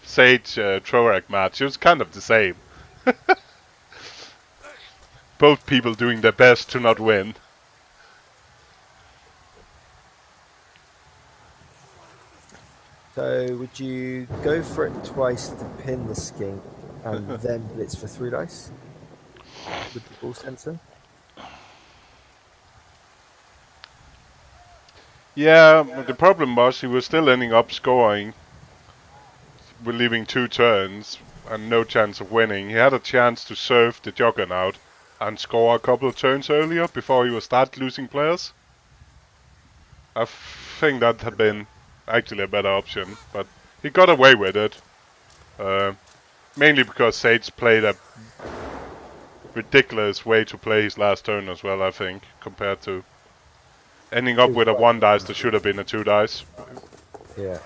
Sage Trorak match? It was kind of the same. Both people doing their best to not win. So would you go for it twice to pin the skink and then blitz for 3 dice with the ball sensor? Yeah, but the problem was he was still ending up scoring. We're leaving 2 turns and no chance of winning. He had a chance to serve the Juggernaut and score a couple of turns earlier before he would start losing players. I think that had been actually a better option, but he got away with it. Mainly because Sage played a ridiculous way to play his last turn as well, I think, compared to ending up with a 1 dice that should have been a 2 dice. Yeah.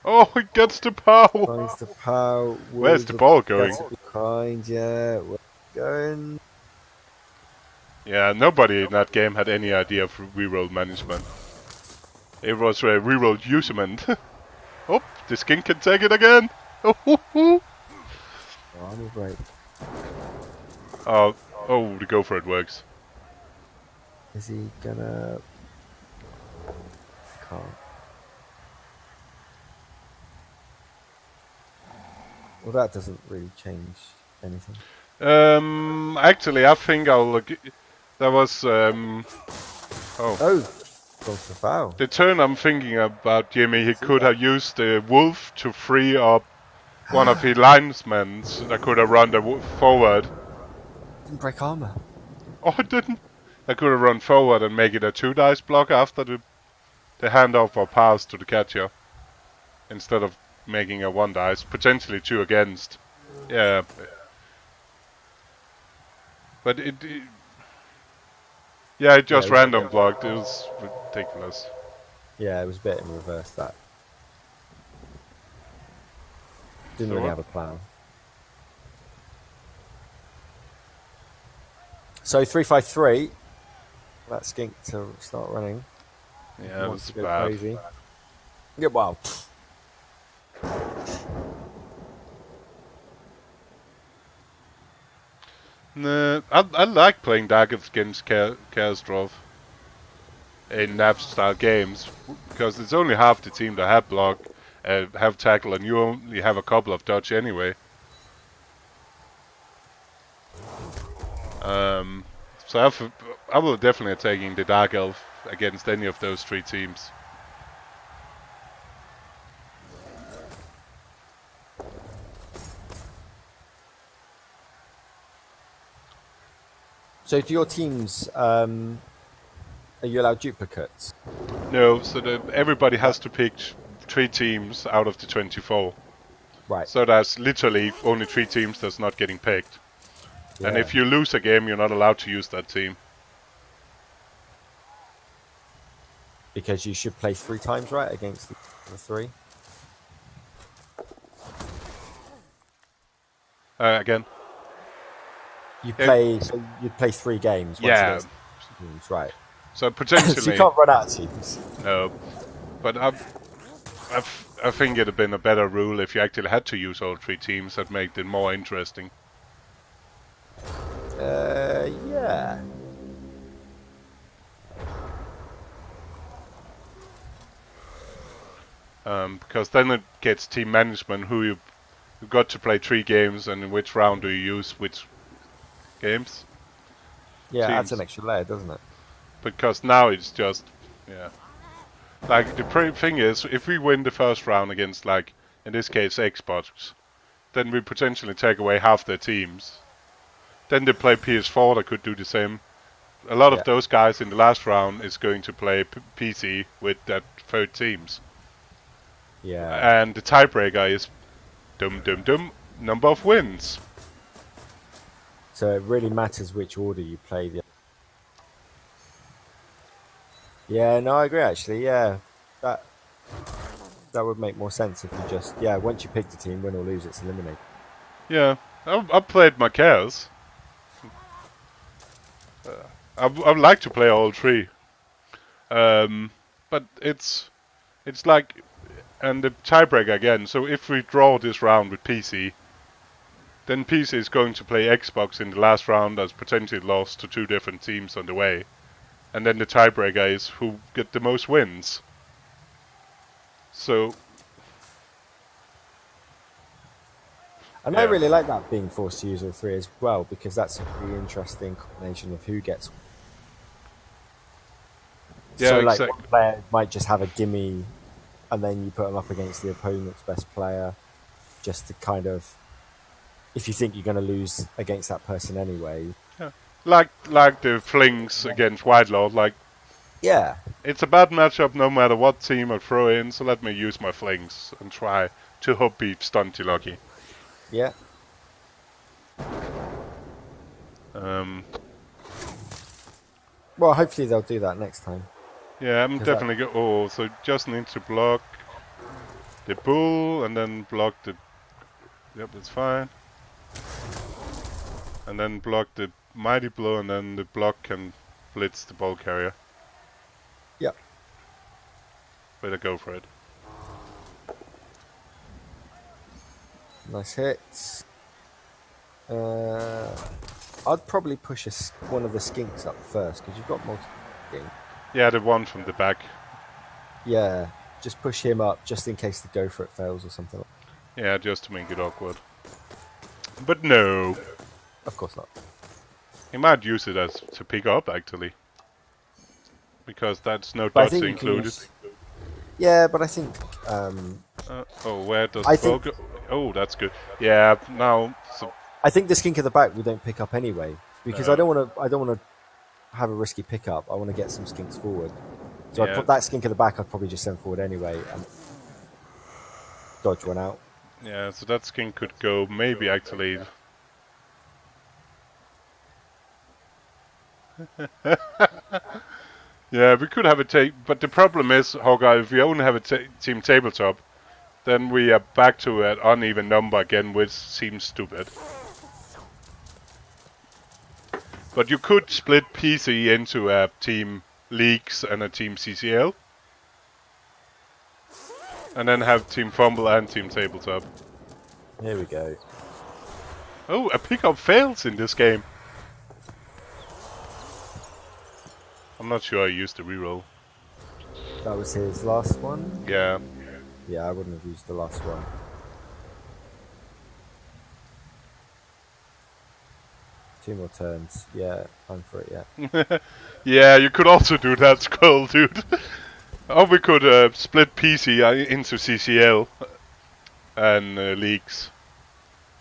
Oh, he gets the power! Finds the power. Where's the ball going? Behind, yeah. We're going. Yeah, nobody in that game had any idea of reroll management. It was a reroll usement. Oh, the skin can take it again! Oh, Army break. oh, the go for it works. Is he gonna? Can't. Well, that doesn't really change anything. Actually, I think I'll. That was Oh, goes for foul. the turn I'm thinking about, Jimmy. He could have used the wolf to free up one of his linesmen that could have run the forward. Didn't break armor. Oh, it didn't. I could have run forward and make it a 2 dice block after the handoff or pass to the catcher, instead of making a 1 dice, potentially 2 against. Yeah. But it just random blocked. It was ridiculous. Yeah, it was a bit in reverse that. Didn't really have a plan. So 3-5-3. That skink to start running. Yeah, it was bad. Crazy. Yeah, wow. Nah, I like playing daggers against Chaos Dwarf in NAF style games, because it's only half the team that have block, have tackle, and you only have a couple of dodge anyway. So I will definitely taking the Dark Elf against any of those 3 teams. So do your teams, are you allowed duplicates? No, so everybody has to pick 3 teams out of the 24. Right. So there's literally only 3 teams that's not getting picked. Yeah. And if you lose a game, you're not allowed to use that team. Because you should play 3 times, right, against the 3? Again? You play, so you'd play 3 games. Once against teams, right. So potentially... so you can't run out of teams. No. But I think it'd have been a better rule if you actually had to use all 3 teams. That made it more interesting. Yeah. Because then it gets team management, who you've got to play 3 games, and in which round do you use which games. Yeah, teams. adds an extra layer, doesn't it? Because now it's just, yeah. Like, the thing is, if we win the first round against, like, in this case, Xbox, then we potentially take away half their teams. Then they play PS4 that could do the same. A lot of those guys in the last round is going to play PC with that 3rd teams. Yeah. And the tiebreaker is number of wins. So it really matters which order you play the. Yeah, no, I agree actually. Yeah, that would make more sense if you just once you pick the team, win or lose, it's eliminated. Yeah, I've played my chaos. I'd like to play all 3, but it's like, and the tiebreaker again. So if we draw this round with PC, then PC is going to play Xbox in the last round as potentially lost to 2 different teams on the way. And then the tiebreaker is who get the most wins. So... And I really like that being forced to use all 3 as well, because that's a really interesting combination of who gets... Yeah, So like exactly. one player might just have a gimme, and then you put them up against the opponent's best player, just to kind of, if you think you're going to lose against that person anyway. Yeah. Like the flings against Whitelord, like Yeah, it's a bad matchup no matter what team I throw in, so let me use my flings and try to hope beat Stunty Lucky. yeah. Um, Well, hopefully they'll do that next time. yeah, I'm 'Cause that, definitely oh, so just need to block the bull and then block the. Yep, it's fine. And then block the mighty blow, and then the block can blitz the ball carrier. yeah, Better go for it. nice hits. I'd probably push one of the skinks up first because you've got multiple skinks. Yeah, the one from the back. Yeah, just push him up just in case the go for it fails or something. Yeah, just to make it awkward. But no. Of course not. He might use it as to pick up, actually. Because that's no But I dodge think you can included. use. Yeah, but I think. Oh, where does I the ball think- go? Oh, that's good. Yeah, now... So, I think the skink at the back we don't pick up anyway because No. I don't want to have a risky pickup. I want to get some skinks forward. So I'd Yeah. put that skink at the back. I'd probably just send forward anyway and dodge one out. yeah, so that skin could go maybe actually... Yeah, we could have a take, but the problem is, Hawkeye, if we only have a team tabletop, then we are back to an uneven number again, which seems stupid. But you could split PC into a team Leagues and a team CCL, and then have team Fumble and team Tabletop. Here we go. Oh, a pickup fails in this game. I'm not sure I used the reroll. That was his last one. Yeah. Yeah, I wouldn't have used the last one. Two more turns. Yeah, time for it. Yeah. Yeah, you could also do that, Skull, dude. Or we could split PC into CCL and Leagues.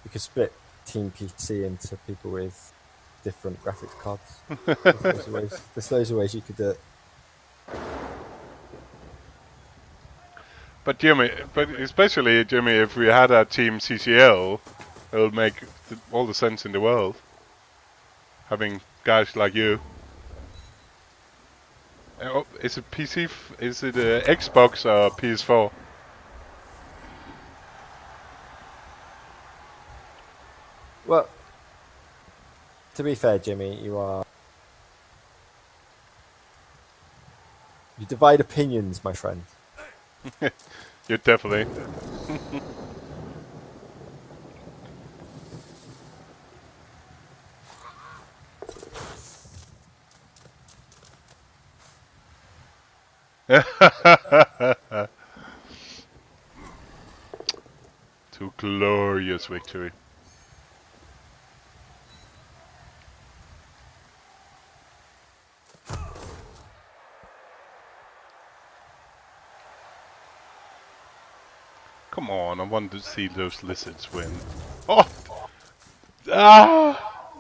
You could split Team PC into people with different graphics cards. There's loads of ways you could do it. But Jimmy, especially Jimmy, if we had a team CCL, it would make all the sense in the world. Having guys like you. Oh, is it PC? Is it Xbox or PS4? Well, to be fair, Jimmy, you divide opinions, my friend. You definitely. To glorious victory. Come on, I want to see those lizards win. Oh! Ah!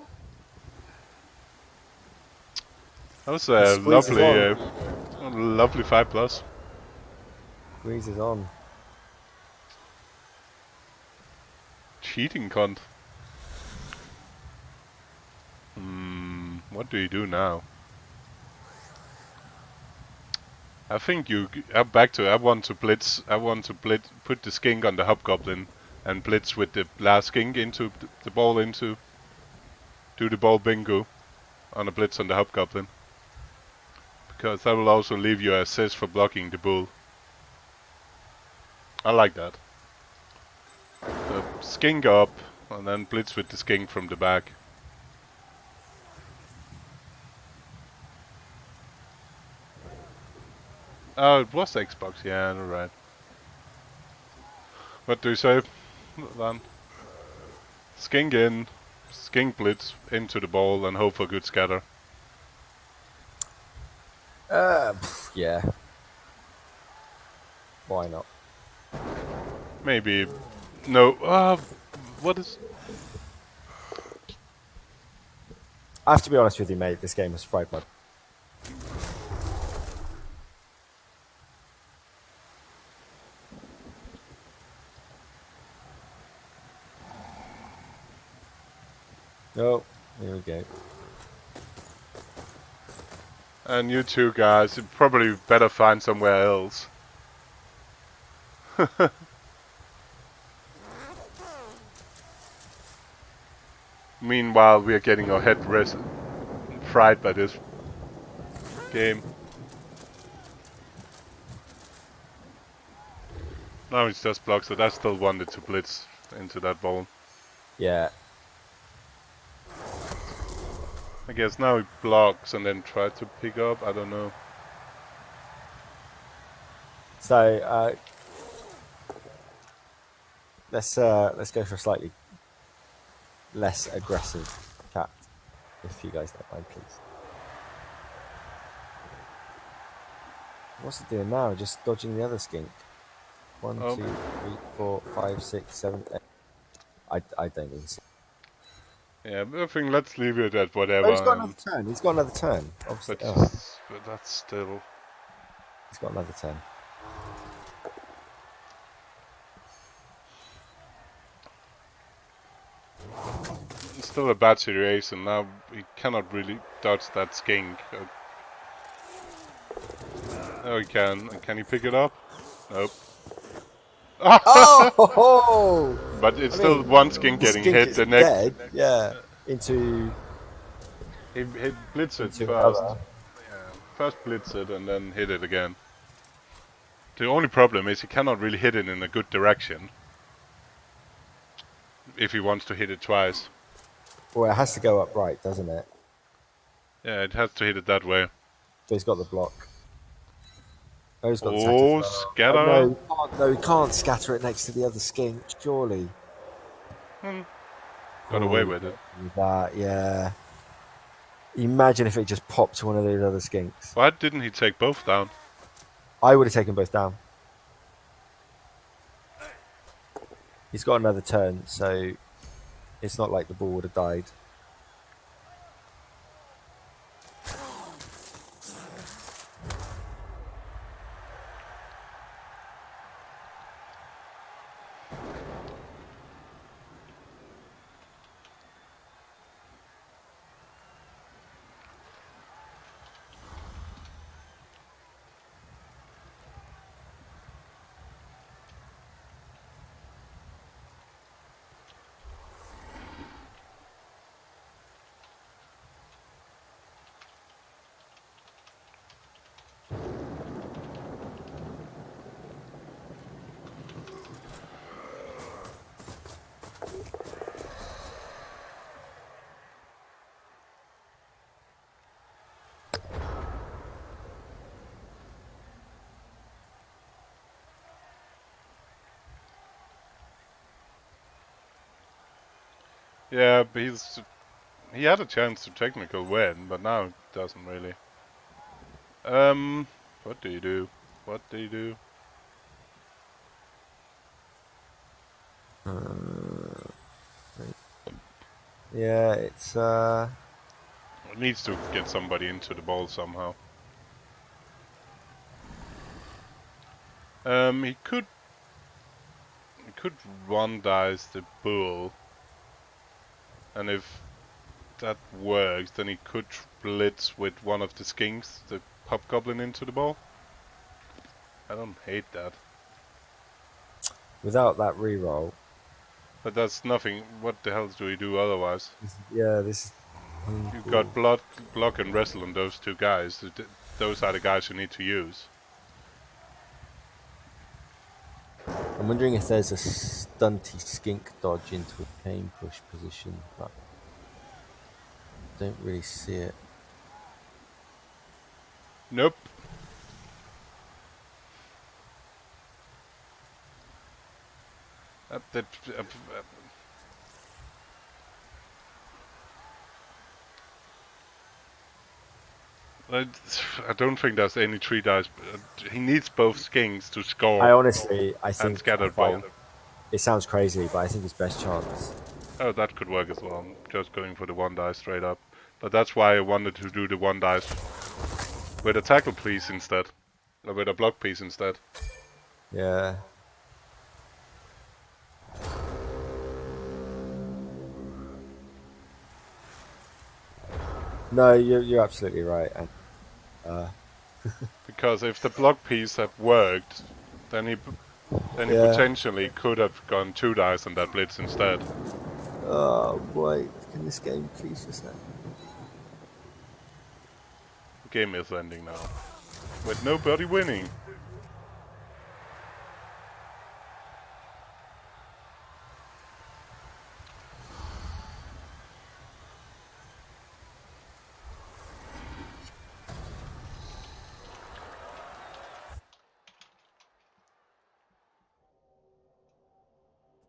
That was a Squeeze is lovely 5+. Squeeze is on. Cheating cunt. What do you do now? I think I'm back to. I want to blitz. Put the skink on the hobgoblin, and blitz with the last skink into the ball into. Do the ball bingo, on a blitz on the hobgoblin. Because that will also leave you assist for blocking the bull. I like that. So skink up, and then blitz with the skink from the back. Oh, it was Xbox, yeah, you're right. What do you say, then? Skink in, skink blitz into the ball and hope for good scatter. Yeah. Why not? Maybe. No. What is? I have to be honest with you, mate. This game has fried my. Oh, here we go. And you two guys, you probably better find somewhere else. Meanwhile, we are getting our head fried by this game. Now it's just blocks, but I still wanted to blitz into that ball. Yeah. I guess now he blocks and then try to pick up. I don't know. So let's go for a slightly less aggressive chat, if you guys don't mind, please. What's it doing now? Just dodging the other skink. 1, 2, 3, 4, 5, 6, 7, 8. I don't even see. Yeah, but I think let's leave it at whatever. Oh, he's got another turn. He's got another turn. Obviously. But that's still. He's got another turn. It's still a bad situation. Now he cannot really dodge that skink. Oh, he can. Can he pick it up? Nope. Oh! But it's still one skink getting hit. The next. Dead. Yeah. Into. He blitzed it Into first. another. Yeah, first blitz it and then hit it again. The only problem is he cannot really hit it in a good direction. If he wants to hit it twice. Well, it has to go upright, doesn't it? Yeah, it has to hit it that way. But he's got the block. Oh, he's got the Oh, attack as well. scatter! No, he can't scatter it next to the other skink, surely. Got away with it. That, yeah. Imagine if it just popped to one of those other skinks. Why didn't he take both down? I would have taken both down. He's got another turn, so it's not like the ball would have died. Yeah, but he had a chance to technical win, but now it doesn't really. What do you do? What do you do? Yeah, it's It needs to get somebody into the ball somehow. He could one dice the bull, and if that works, then he could blitz with one of the skinks, the hobgoblin, into the ball. I don't hate that. without that reroll. But that's nothing. What the hell do we do otherwise? Yeah, this is. You've got block and wrestle on those two guys. Those are the guys you need to use. I'm wondering if there's a stunty skink dodge into a cane push position, but I don't really see it. Nope. I don't think there's any 3 dice. He needs both skins to I score honestly, I and think scattered ball. it sounds crazy, but I think his best chance. Oh, that could work as well. Just going for the 1 dice straight up. But that's why I wanted to do the 1 dice with a tackle piece instead. Or with a block piece instead. Yeah. No, you're absolutely right. And Because if the block piece had worked, then he yeah. potentially could have gone 2 dice on that blitz instead. Oh boy, can this game please just end? The game is ending now. With nobody winning.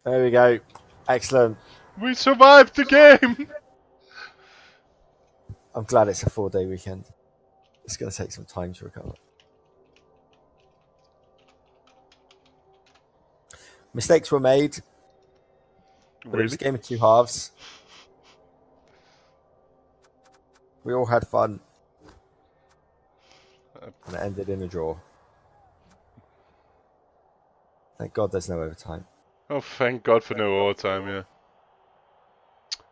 There we go. Excellent. We survived the game! I'm glad it's a 4-day weekend. It's going to take some time to recover. Mistakes were made, but it was a game of 2 halves. We all had fun. And it ended in a draw. Thank God there's no overtime. Oh, thank God for no overtime, yeah.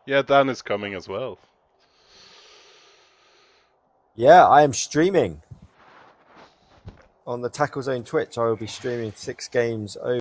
Yeah, Dan is coming as well. Yeah, I am streaming. On the Tackle Zone Twitch, I will be streaming 6 games over.